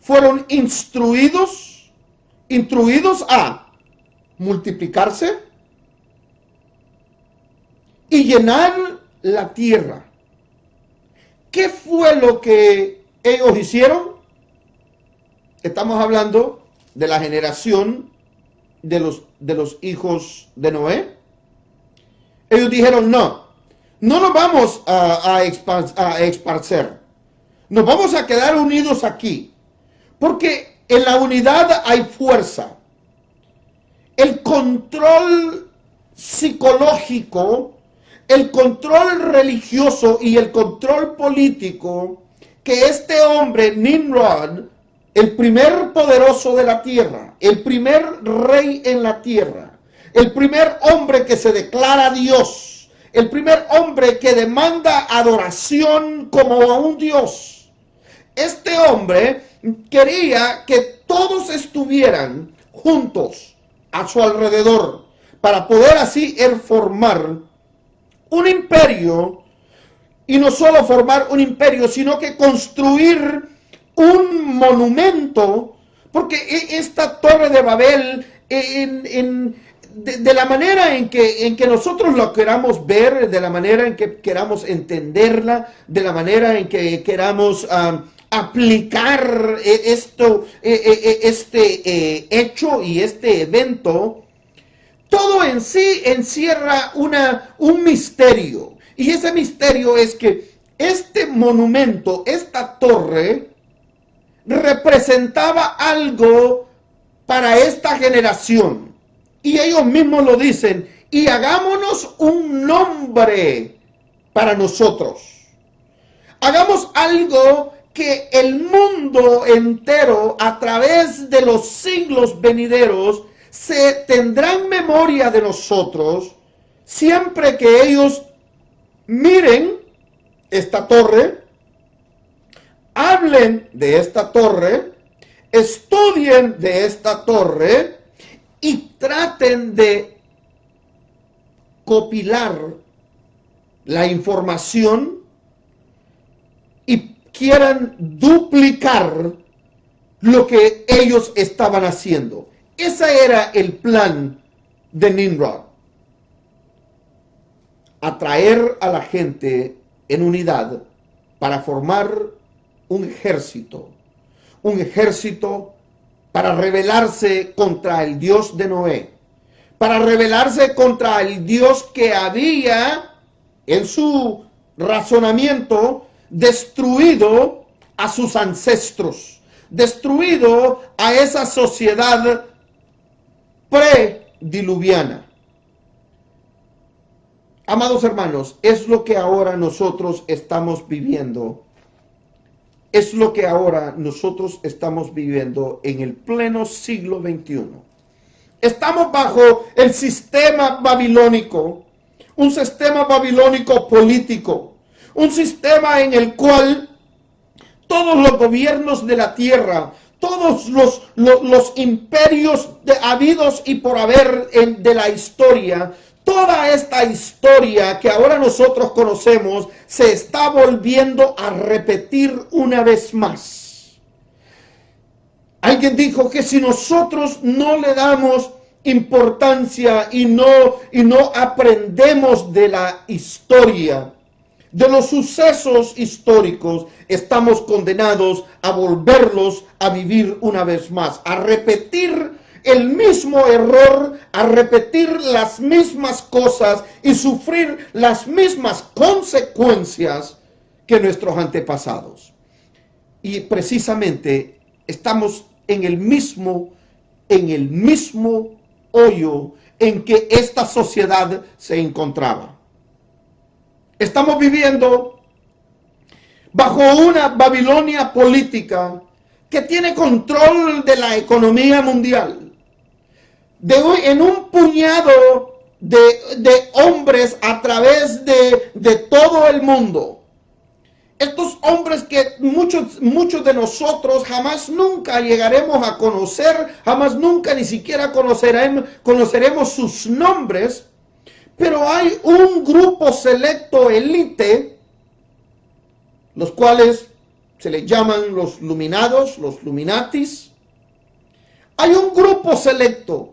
fueron instruidos a multiplicarse y llenar la tierra. ¿Qué fue lo que ellos hicieron? Estamos hablando de la generación de los hijos de Noé. Ellos dijeron, no nos vamos a esparcer. Nos vamos a quedar unidos aquí. Porque en la unidad hay fuerza. El control psicológico, el control religioso y el control político que este hombre, Nimrod, el primer poderoso de la tierra, el primer rey en la tierra, el primer hombre que se declara Dios, el primer hombre que demanda adoración como a un Dios. Este hombre quería que todos estuvieran juntos a su alrededor para poder así formar un imperio, y no solo formar un imperio, sino que construir un monumento, porque esta Torre de Babel, de la manera en que nosotros lo queramos ver, de la manera en que queramos entenderla, de la manera en que queramos aplicar este hecho y este evento, todo en sí encierra un misterio. Y ese misterio es que este monumento, esta torre, representaba algo para esta generación. Y ellos mismos lo dicen, y hagámonos un nombre para nosotros. Hagamos algo que el mundo entero, a través de los siglos venideros, se tendrán memoria de nosotros, siempre que ellos miren esta torre, hablen de esta torre, estudien de esta torre y traten de copilar la información y quieran duplicar lo que ellos estaban haciendo. Ese era el plan de Nimrod. Atraer a la gente en unidad para formar un ejército para rebelarse contra el Dios de Noé, para rebelarse contra el Dios que había en su razonamiento destruido a sus ancestros, destruido a esa sociedad prediluviana. Amados hermanos, es lo que ahora nosotros estamos viviendo. Es lo que ahora nosotros estamos viviendo en el pleno siglo XXI. Estamos bajo el sistema babilónico, un sistema babilónico político, un sistema en el cual todos los gobiernos de la tierra, todos los imperios habidos y por haber de la historia, toda esta historia que ahora nosotros conocemos se está volviendo a repetir una vez más. Alguien dijo que si nosotros no le damos importancia y no aprendemos de la historia, de los sucesos históricos, estamos condenados a volverlos a vivir una vez más, a repetir el mismo error, a repetir las mismas cosas y sufrir las mismas consecuencias que nuestros antepasados. Y precisamente estamos en el mismo hoyo en que esta sociedad se encontraba. Estamos viviendo bajo una Babilonia política que tiene control de la economía mundial. En un puñado de hombres a través de todo el mundo. Estos hombres que muchos de nosotros jamás nunca llegaremos a conocer, jamás nunca ni siquiera conoceremos sus nombres, pero hay un grupo selecto élite, los cuales se les llaman los Luminados, los Luminatis. Hay un grupo selecto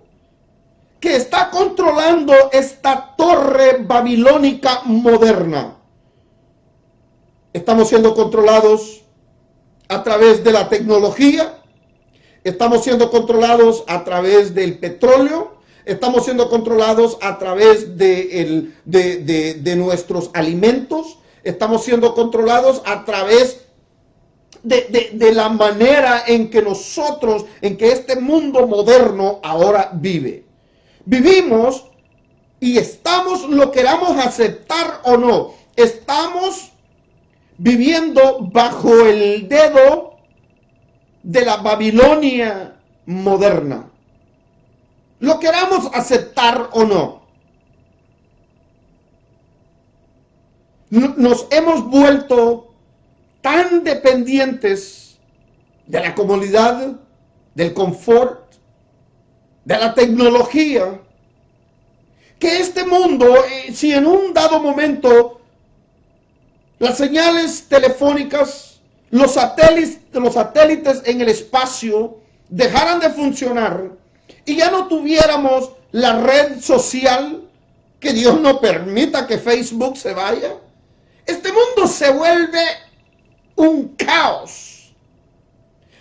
que está controlando esta torre babilónica moderna. Estamos siendo controlados a través de la tecnología, estamos siendo controlados a través del petróleo, estamos siendo controlados a través de nuestros alimentos, estamos siendo controlados a través de la manera en que este mundo moderno ahora vive. Vivimos y estamos, lo queramos aceptar o no, estamos viviendo bajo el dedo de la Babilonia moderna. Lo queramos aceptar o no. Nos hemos vuelto tan dependientes de la comodidad, del confort, de la tecnología, que este mundo, si en un dado momento las señales telefónicas, los satélites en el espacio dejaran de funcionar y ya no tuviéramos la red social, que Dios no permita que Facebook se vaya, este mundo se vuelve un caos.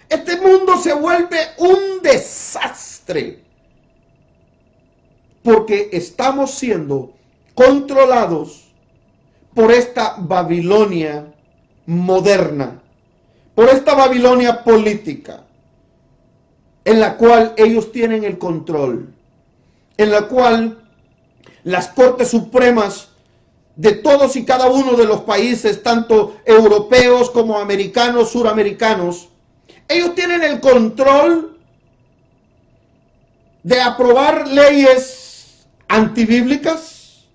Este mundo se vuelve un desastre. porque estamos siendo controlados por esta Babilonia moderna, por esta Babilonia política, en la cual ellos tienen el control, en la cual las cortes supremas de todos y cada uno de los países, tanto europeos como americanos, suramericanos, ellos tienen el control de aprobar leyes antibíblicas,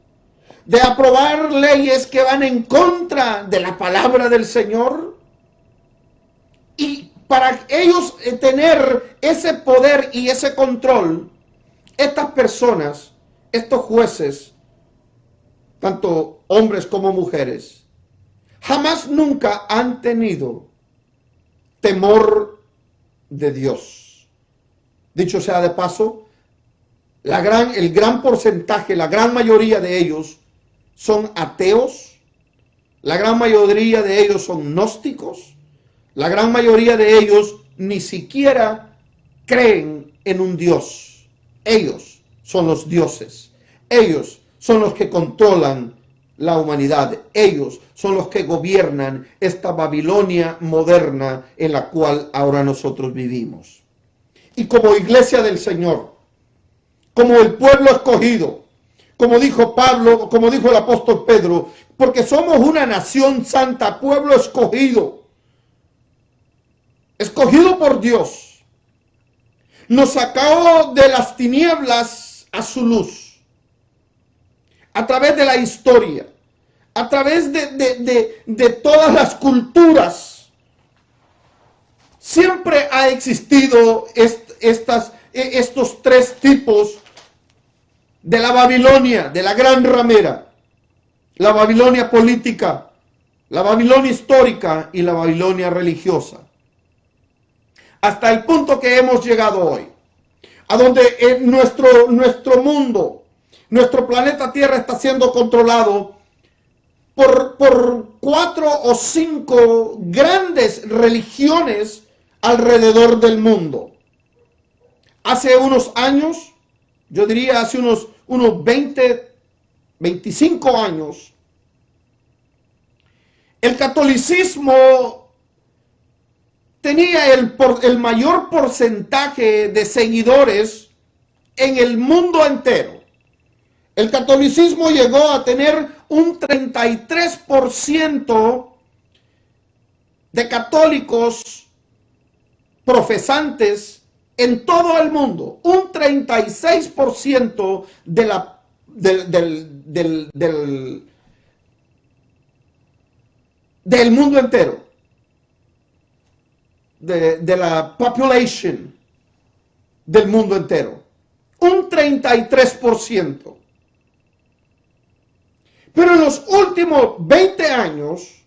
de aprobar leyes que van en contra de la palabra del Señor. Y para ellos tener ese poder y ese control, estas personas, estos jueces, tanto hombres como mujeres, jamás nunca han tenido temor de Dios. Dicho sea de paso, el gran porcentaje, la gran mayoría de ellos son ateos, la gran mayoría de ellos son gnósticos, la gran mayoría de ellos ni siquiera creen en un Dios. Ellos son los dioses, ellos son los que controlan la humanidad, ellos son los que gobiernan esta Babilonia moderna en la cual ahora nosotros vivimos. Y como iglesia del Señor, como el pueblo escogido, como dijo Pablo, como dijo el apóstol Pedro, porque somos una nación santa, pueblo escogido, escogido por Dios, nos sacó de las tinieblas a su luz, a través de la historia, a través de todas las culturas. Siempre ha existido estos tres tipos de la Babilonia, de la gran ramera: la Babilonia política, la Babilonia histórica y la Babilonia religiosa. Hasta el punto que hemos llegado hoy, a donde nuestro mundo, nuestro planeta Tierra está siendo controlado por 4 o 5 grandes religiones alrededor del mundo. Hace unos años, yo diría hace unos 20, 25 años, el catolicismo tenía el mayor porcentaje de seguidores en el mundo entero. El catolicismo llegó a tener un 33% de católicos profesantes en todo el mundo. Un 36% del mundo entero. De la population del mundo entero. Un 33%. Pero en los últimos 20 años,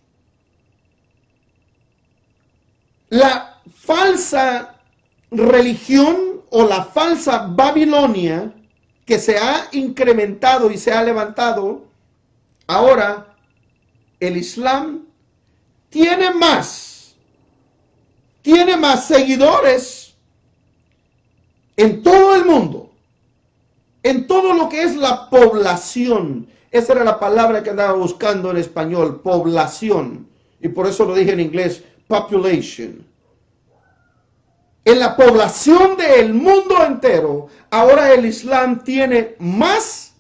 la falsa religión o la falsa Babilonia que se ha incrementado y se ha levantado, ahora el Islam tiene más seguidores en todo el mundo, en todo lo que es la población. Esa era la palabra que andaba buscando en español, población, y por eso lo dije en inglés, population. En la población del mundo entero, ahora el Islam tiene más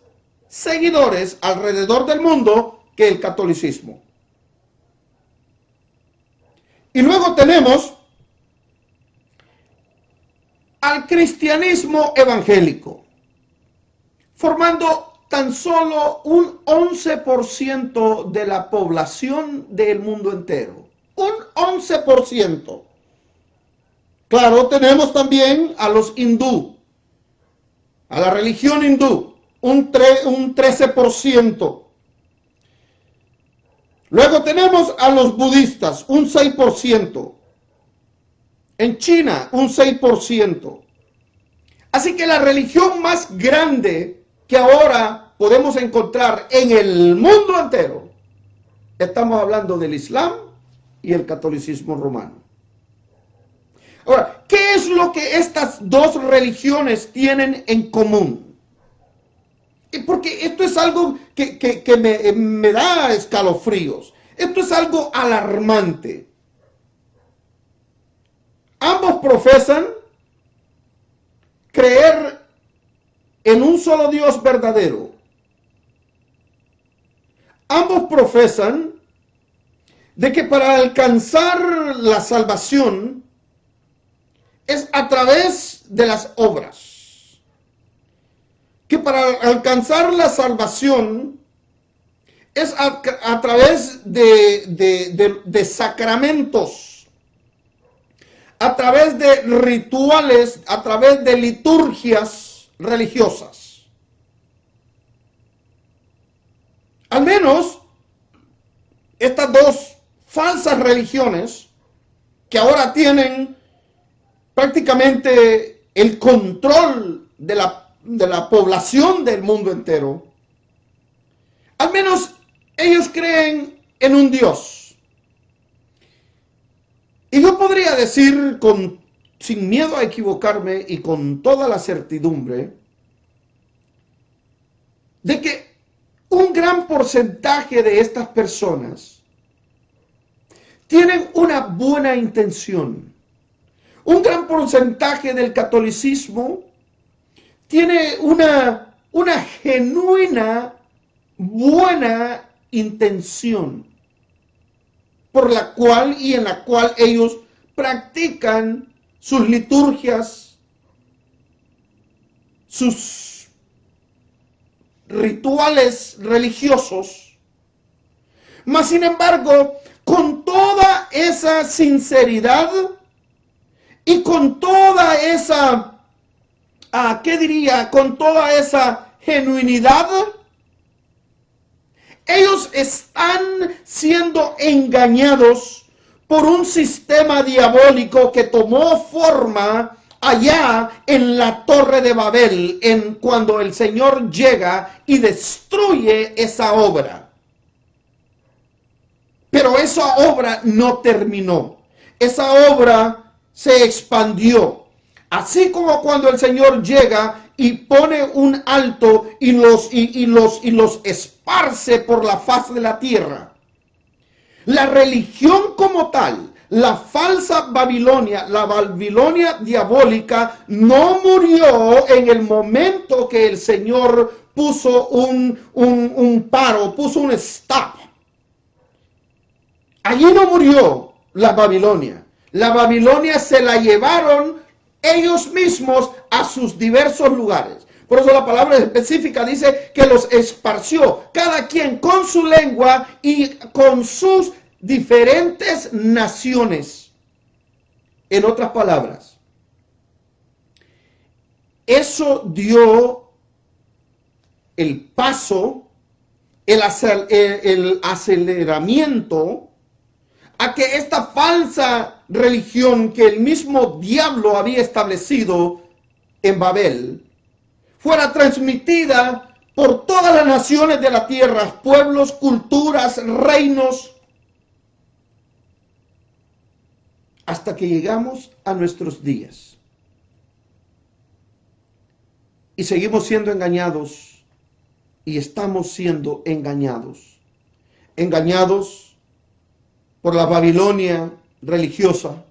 seguidores alrededor del mundo que el catolicismo. Y luego tenemos al cristianismo evangélico, formando tan solo un 11% de la población del mundo entero. Un 11%. Claro, tenemos también a los hindú, a la religión hindú, un 13%. Luego tenemos a los budistas, un 6%. En China, un 6%. Así que la religión más grande que ahora podemos encontrar en el mundo entero, estamos hablando del Islam y el catolicismo romano. Ahora, ¿qué es lo que estas dos religiones tienen en común? Porque esto es algo que me da escalofríos. Esto es algo alarmante. Ambos profesan creer en un solo Dios verdadero. Ambos profesan de que para alcanzar la salvación es a través de las obras. Que para alcanzar la salvación es a través de sacramentos, a través de rituales, a través de liturgias religiosas. Al menos estas dos falsas religiones que ahora tienen prácticamente el control de la población del mundo entero, al menos ellos creen en un Dios. Y yo podría decir sin miedo a equivocarme y con toda la certidumbre de que un gran porcentaje de estas personas tienen una buena intención. Un gran porcentaje del catolicismo tiene una genuina buena intención por la cual y en la cual ellos practican sus liturgias, sus rituales religiosos. Mas sin embargo, con toda esa sinceridad y con toda esa, con toda esa genuinidad, ellos están siendo engañados por un sistema diabólico que tomó forma allá en la Torre de Babel, cuando el Señor llega y destruye esa obra. Pero esa obra no terminó. Esa obra se expandió. Así como cuando el Señor llega y pone un alto y los esparce por la faz de la tierra. La religión como tal, la falsa Babilonia, la Babilonia diabólica, no murió en el momento que el Señor puso un paro, puso un stop. Allí no murió la Babilonia. La Babilonia se la llevaron ellos mismos a sus diversos lugares. Por eso la palabra específica dice que los esparció, cada quien con su lengua y con sus diferentes naciones. En otras palabras, eso dio el paso, el aceleramiento a que esta falsa religión que el mismo diablo había establecido en Babel fuera transmitida por todas las naciones de la tierra, pueblos, culturas, reinos, hasta que llegamos a nuestros días. Y seguimos siendo engañados y estamos siendo engañados. Engañados por la Babilonia religiosa,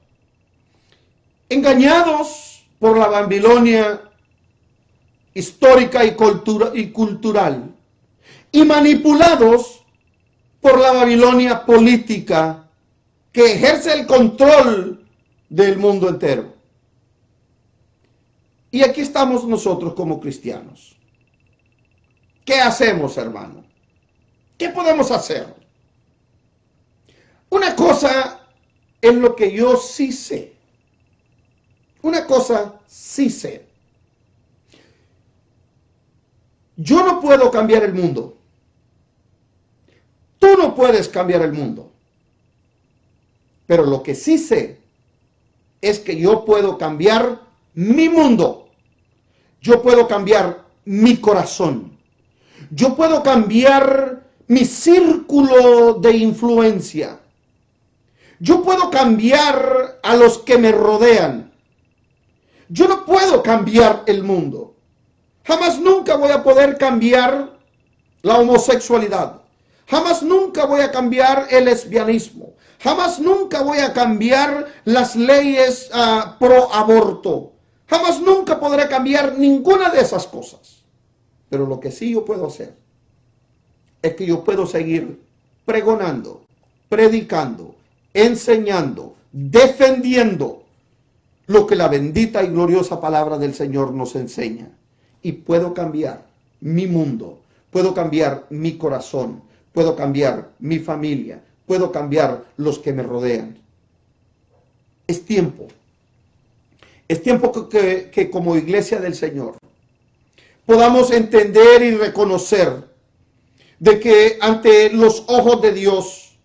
engañados por la Babilonia histórica y cultural, y manipulados por la Babilonia política que ejerce el control del mundo entero. Y aquí estamos nosotros como cristianos. ¿Qué hacemos, hermano? ¿Qué podemos hacer? Una cosa es lo que yo sí sé. Una cosa sí sé. Yo no puedo cambiar el mundo. Tú no puedes cambiar el mundo. Pero lo que sí sé es que yo puedo cambiar mi mundo. Yo puedo cambiar mi corazón. Yo puedo cambiar mi círculo de influencia. Yo puedo cambiar a los que me rodean. Yo no puedo cambiar el mundo. Jamás nunca voy a poder cambiar la homosexualidad. Jamás nunca voy a cambiar el lesbianismo. Jamás nunca voy a cambiar las leyes pro aborto. Jamás nunca podré cambiar ninguna de esas cosas. Pero lo que sí yo puedo hacer es que yo puedo seguir pregonando, predicando, enseñando, defendiendo lo que la bendita y gloriosa palabra del Señor nos enseña. Y puedo cambiar mi mundo, puedo cambiar mi corazón, puedo cambiar mi familia, puedo cambiar los que me rodean. Es tiempo. Es tiempo que como iglesia del Señor podamos entender y reconocer de que ante los ojos de Dios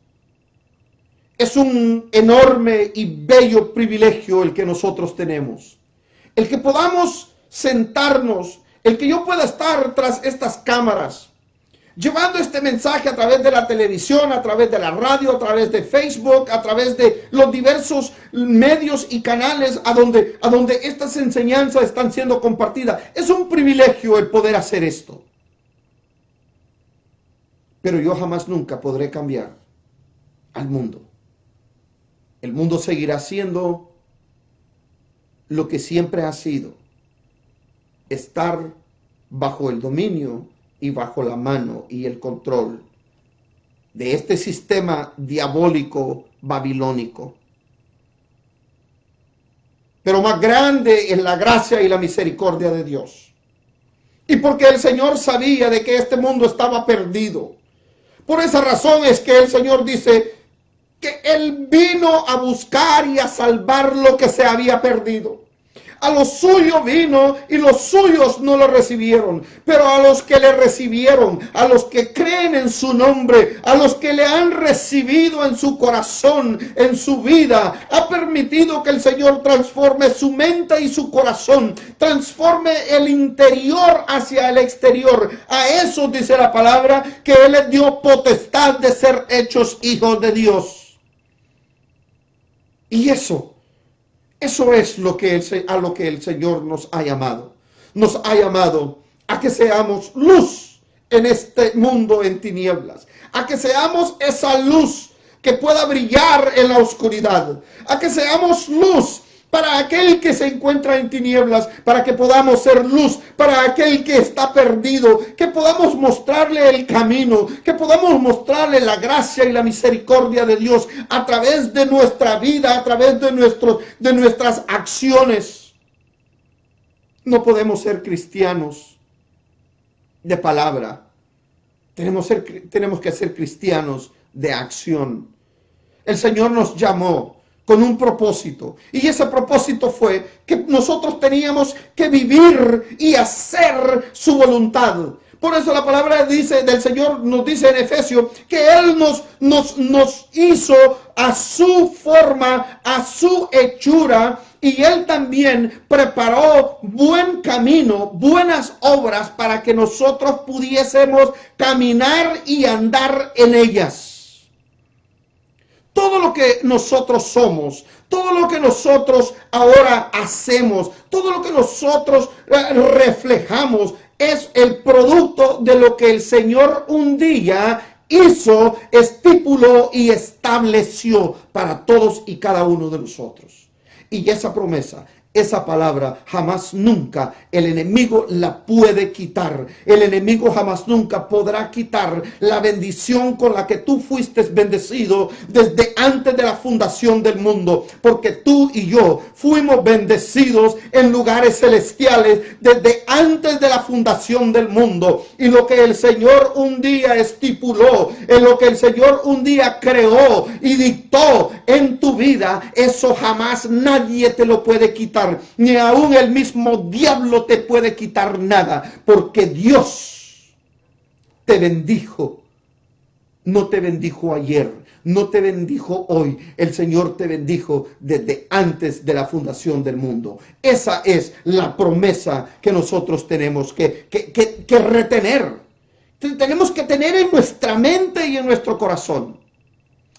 es un enorme y bello privilegio el que nosotros tenemos. El que podamos sentarnos, el que yo pueda estar tras estas cámaras, llevando este mensaje a través de la televisión, a través de la radio, a través de Facebook, a través de los diversos medios y canales a donde estas enseñanzas están siendo compartidas. Es un privilegio el poder hacer esto. Pero yo jamás nunca podré cambiar al mundo. El mundo seguirá siendo lo que siempre ha sido. Estar bajo el dominio y bajo la mano y el control de este sistema diabólico babilónico. Pero más grande es la gracia y la misericordia de Dios. Y porque el Señor sabía de que este mundo estaba perdido. Por esa razón es que el Señor dice que Él vino a buscar y a salvar lo que se había perdido. A los suyos vino y los suyos no lo recibieron. Pero a los que le recibieron, a los que creen en su nombre, a los que le han recibido en su corazón, en su vida, ha permitido que el Señor transforme su mente y su corazón, transforme el interior hacia el exterior. A eso dice la palabra que Él les dio potestad de ser hechos hijos de Dios. Y eso es a lo que el Señor nos ha llamado. Nos ha llamado a que seamos luz en este mundo en tinieblas. A que seamos esa luz que pueda brillar en la oscuridad. A que seamos luz para aquel que se encuentra en tinieblas, para que podamos ser luz para aquel que está perdido, que podamos mostrarle el camino, que podamos mostrarle la gracia y la misericordia de Dios a través de nuestra vida, a través de nuestras acciones. No podemos ser cristianos de palabra, tenemos que ser cristianos de acción. El Señor nos llamó con un propósito, y ese propósito fue que nosotros teníamos que vivir y hacer su voluntad. Por eso la palabra del Señor nos dice en Efesios que Él nos hizo a su forma, a su hechura, y Él también preparó buen camino, buenas obras para que nosotros pudiésemos caminar y andar en ellas. Todo lo que nosotros somos, todo lo que nosotros ahora hacemos, todo lo que nosotros reflejamos es el producto de lo que el Señor un día hizo, estipuló y estableció para todos y cada uno de nosotros. Y esa promesa, esa palabra, jamás nunca el enemigo la puede quitar. El enemigo jamás nunca podrá quitar la bendición con la que tú fuiste bendecido desde antes de la fundación del mundo. Porque tú y yo fuimos bendecidos en lugares celestiales desde antes de la fundación del mundo. Y lo que el Señor un día estipuló, en lo que el Señor un día creó y dictó en tu vida, eso jamás nadie te lo puede quitar. Ni aún el mismo diablo te puede quitar nada, porque Dios te bendijo. No te bendijo ayer, no te bendijo hoy. El Señor te bendijo desde antes de la fundación del mundo. Esa es la promesa que nosotros tenemos que retener. Tenemos que tener en nuestra mente y en nuestro corazón.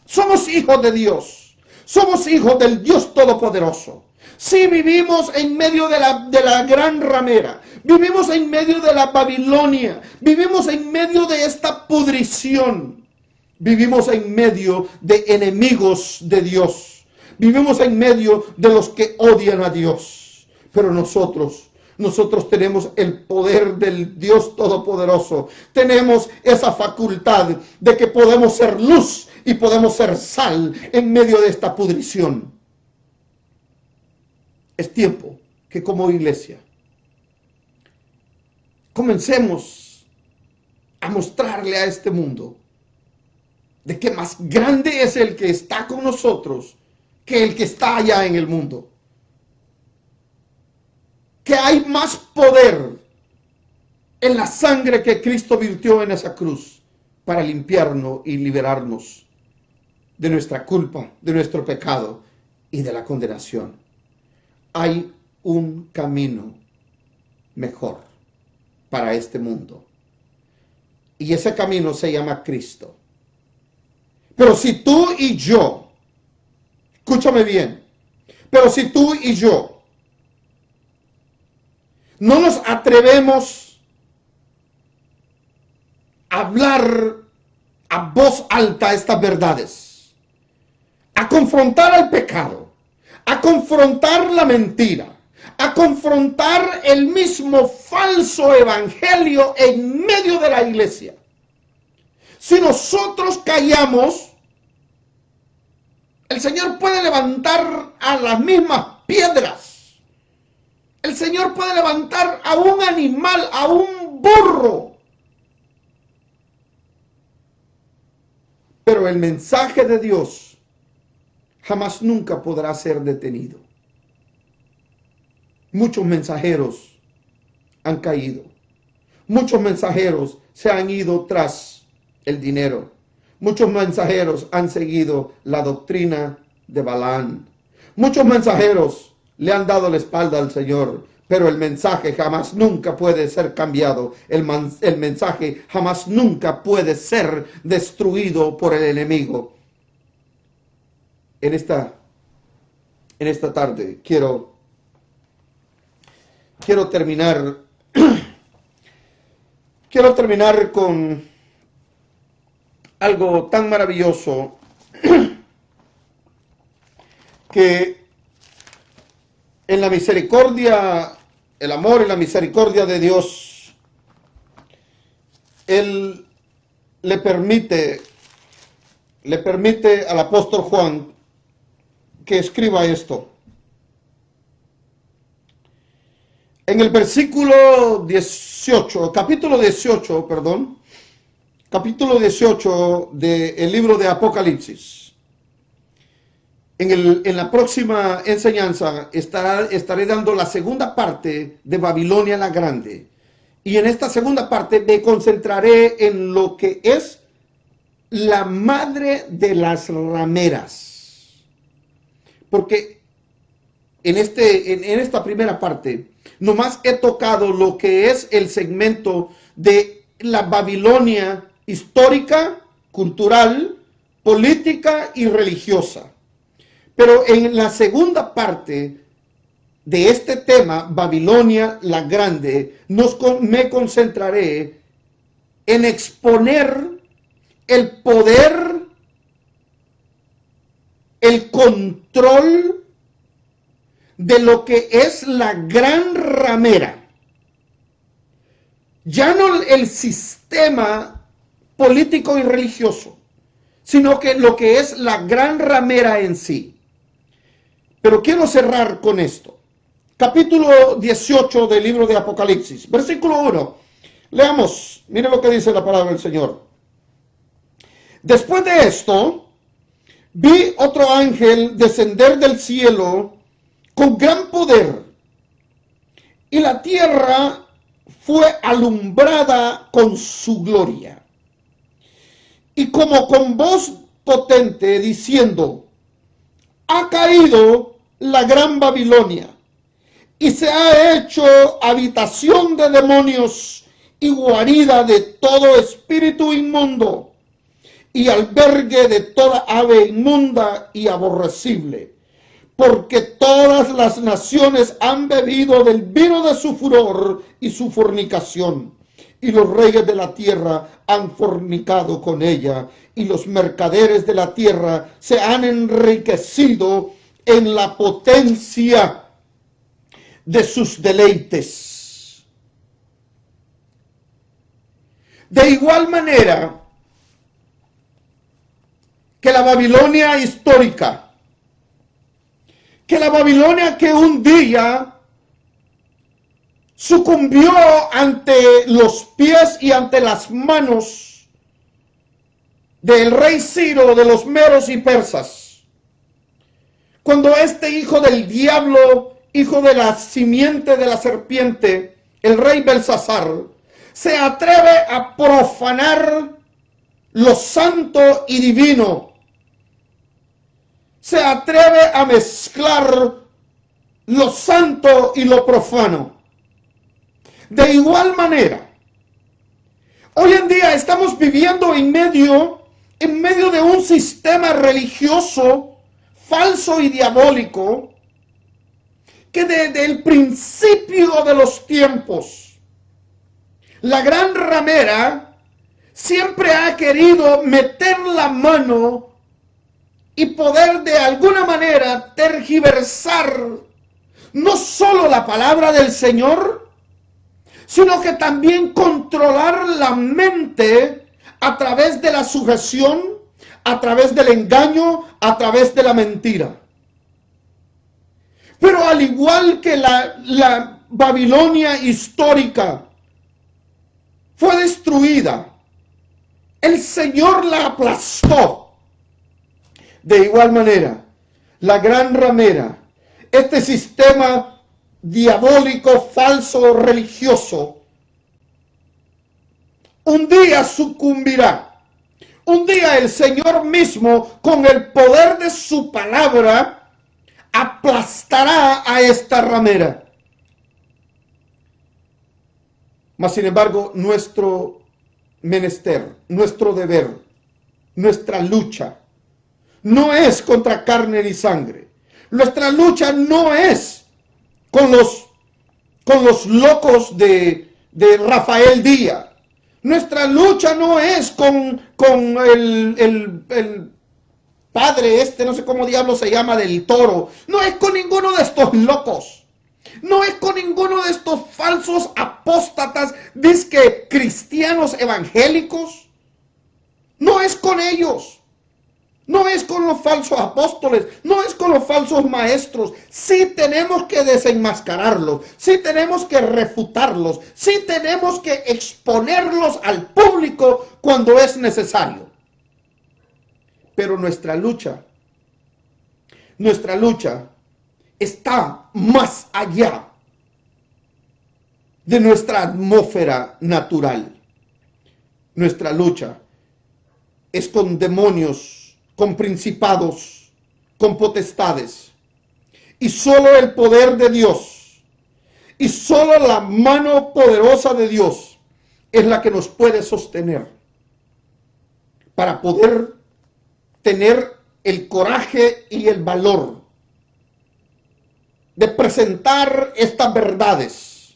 Somos hijos de Dios. Somos hijos del Dios Todopoderoso. Sí, vivimos en medio de la gran ramera. Vivimos en medio de la Babilonia. Vivimos en medio de esta pudrición. Vivimos en medio de enemigos de Dios. Vivimos en medio de los que odian a Dios. Pero nosotros tenemos el poder del Dios Todopoderoso. Tenemos esa facultad de que podemos ser luz y podemos ser sal en medio de esta pudrición. Es tiempo que como iglesia comencemos a mostrarle a este mundo de que más grande es el que está con nosotros que el que está allá en el mundo. Que hay más poder en la sangre que Cristo virtió en esa cruz para limpiarnos y liberarnos de nuestra culpa, de nuestro pecado y de la condenación. Hay un camino mejor para este mundo. Y ese camino se llama Cristo. Pero si tú y yo, escúchame bien, pero si tú y yo no nos atrevemos a hablar a voz alta estas verdades, a confrontar al pecado, a confrontar la mentira, a confrontar el mismo falso evangelio en medio de la iglesia. Si nosotros callamos, el Señor puede levantar a las mismas piedras. El Señor puede levantar a un animal, a un burro. Pero el mensaje de Dios jamás nunca podrá ser detenido. Muchos mensajeros han caído. Muchos mensajeros se han ido tras el dinero. Muchos mensajeros han seguido la doctrina de Balaam. Muchos mensajeros le han dado la espalda al Señor, pero el mensaje jamás nunca puede ser cambiado. El mensaje jamás nunca puede ser destruido por el enemigo. En esta tarde quiero terminar con algo tan maravilloso que en la misericordia, el amor y la misericordia de Dios, Él le permite al apóstol Juan que escriba esto. En el capítulo 18 del libro de Apocalipsis. En la próxima enseñanza estaré dando la segunda parte de Babilonia la Grande. Y en esta segunda parte me concentraré en lo que es la madre de las rameras. Porque en esta primera parte nomás he tocado lo que es el segmento de la Babilonia histórica, cultural, política y religiosa. Pero en la segunda parte de este tema, Babilonia la Grande, me concentraré en exponer el poder, el control de lo que es la gran ramera. Ya no el sistema político y religioso, sino que lo que es la gran ramera en sí. Pero quiero cerrar con esto. Capítulo 18 del libro de Apocalipsis, versículo 1. Leamos, mire lo que dice la palabra del Señor. Después de esto, vi otro ángel descender del cielo con gran poder, y la tierra fue alumbrada con su gloria. Y como con voz potente diciendo, ha caído la gran Babilonia, y se ha hecho habitación de demonios y guarida de todo espíritu inmundo, y albergue de toda ave inmunda y aborrecible. porque todas las naciones han bebido del vino de su furor y su fornicación, y los reyes de la tierra han fornicado con ella, y los mercaderes de la tierra se han enriquecido en la potencia de sus deleites. De igual manera que la Babilonia histórica, que la Babilonia que un día sucumbió ante los pies y ante las manos del rey Ciro, de los medos y persas, cuando este hijo del diablo, hijo de la simiente de la serpiente, el rey Belsasar, se atreve a profanar lo santo y divino, se atreve a mezclar lo santo y lo profano. De igual manera, hoy en día estamos viviendo en medio de un sistema religioso falso y diabólico que desde el principio de los tiempos, la gran ramera siempre ha querido meter la mano y poder de alguna manera tergiversar no solo la palabra del Señor, sino que también controlar la mente a través de la sujeción, a través del engaño, a través de la mentira. Pero al igual que la Babilonia histórica fue destruida, el Señor la aplastó. De igual manera, la gran ramera, este sistema diabólico, falso, religioso, un día sucumbirá. Un día el Señor mismo, con el poder de su palabra, aplastará a esta ramera. Mas sin embargo, nuestro menester, nuestro deber, nuestra lucha, no es contra carne ni sangre. Nuestra lucha no es con los locos de Rafael Díaz. Nuestra lucha no es con el padre no sé cómo diablo se llama, del Toro. No es con ninguno de estos locos. No es con ninguno de estos falsos apóstatas, dizque cristianos evangélicos. No es con ellos. No es con los falsos apóstoles, no es con los falsos maestros. Sí tenemos que desenmascararlos, sí tenemos que refutarlos, sí tenemos que exponerlos al público cuando es necesario. Pero nuestra lucha está más allá de nuestra atmósfera natural. Nuestra lucha es con demonios, con principados, con potestades. Y solo el poder de Dios y solo la mano poderosa de Dios es la que nos puede sostener para poder tener el coraje y el valor de presentar estas verdades.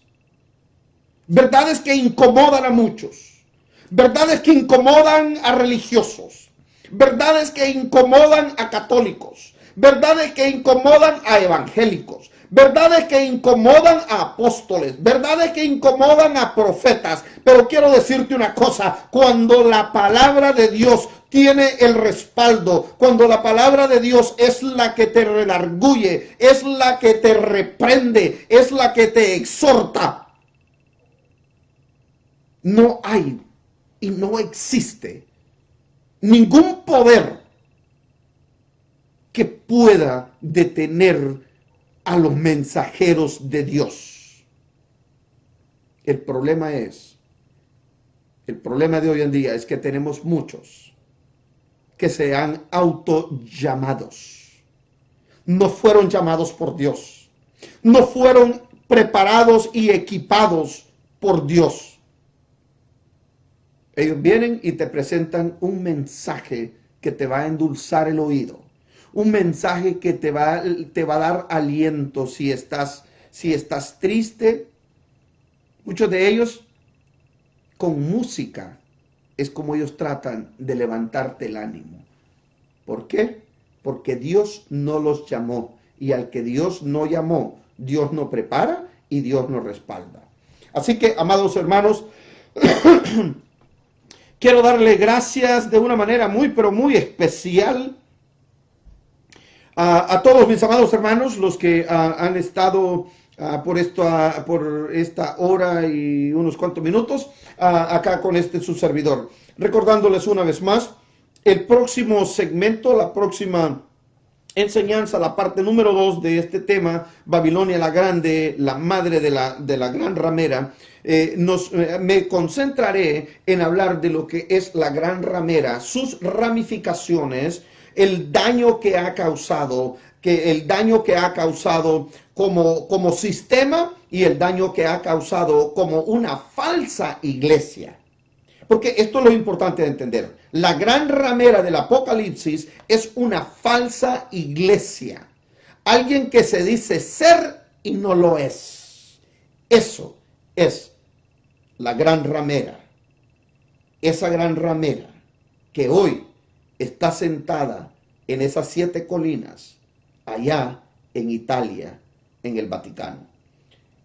Verdades que incomodan a muchos. Verdades que incomodan a religiosos. Verdades que incomodan a católicos, verdades que incomodan a evangélicos, verdades que incomodan a apóstoles, verdades que incomodan a profetas. Pero quiero decirte una cosa, cuando la palabra de Dios tiene el respaldo, cuando la palabra de Dios es la que te redarguye, es la que te reprende, es la que te exhorta, no hay y no existe ningún poder que pueda detener a los mensajeros de Dios. El problema de hoy en día es que tenemos muchos que se han autollamados. No fueron llamados por Dios. No fueron preparados y equipados por Dios. Ellos vienen y te presentan un mensaje que te va a endulzar el oído, un mensaje que te va a dar aliento si estás triste. Muchos de ellos con música es como ellos tratan de levantarte el ánimo. ¿Por qué? Porque Dios no los llamó, y al que Dios no llamó, Dios no prepara y Dios no respalda. Así que, amados hermanos, quiero darle gracias de una manera muy, pero muy especial a todos mis amados hermanos, los que han estado por esta hora y unos cuantos minutos acá con su servidor. Recordándoles una vez más, el próximo segmento, la próxima enseñanza, la parte número 2 de este tema, Babilonia la Grande, la madre de la gran ramera, me concentraré en hablar de lo que es la gran ramera, sus ramificaciones, el daño que ha causado, como sistema, y el daño que ha causado como una falsa iglesia. Porque esto es lo importante de entender. La gran ramera del Apocalipsis es una falsa iglesia. Alguien que se dice ser y no lo es. Eso es la gran ramera. Esa gran ramera que hoy está sentada en esas 7 colinas, allá en Italia, en el Vaticano.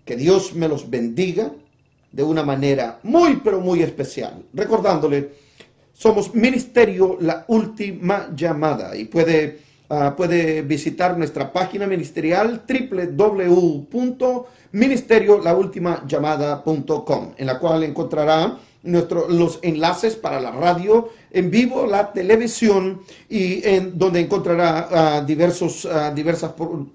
Que Dios me los bendiga de una manera muy, pero muy especial. Recordándole, somos Ministerio La Última Llamada, y puede visitar nuestra página ministerial www.ministeriolaultimallamada.com, en la cual encontrará los enlaces para la radio en vivo, la televisión, y en donde encontrará diversas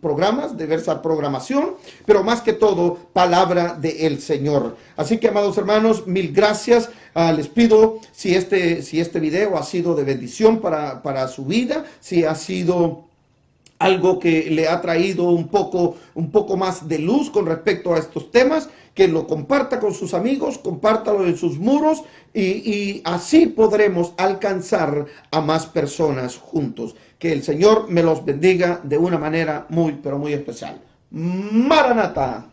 programas, diversa programación, pero más que todo palabra del Señor. Así que, amados hermanos, mil gracias. Les pido, si este video ha sido de bendición para su vida, si ha sido algo que le ha traído un poco más de luz con respecto a estos temas, que lo comparta con sus amigos, compártalo en sus muros, y así podremos alcanzar a más personas juntos. Que el Señor me los bendiga de una manera muy, pero muy especial. Maranatha.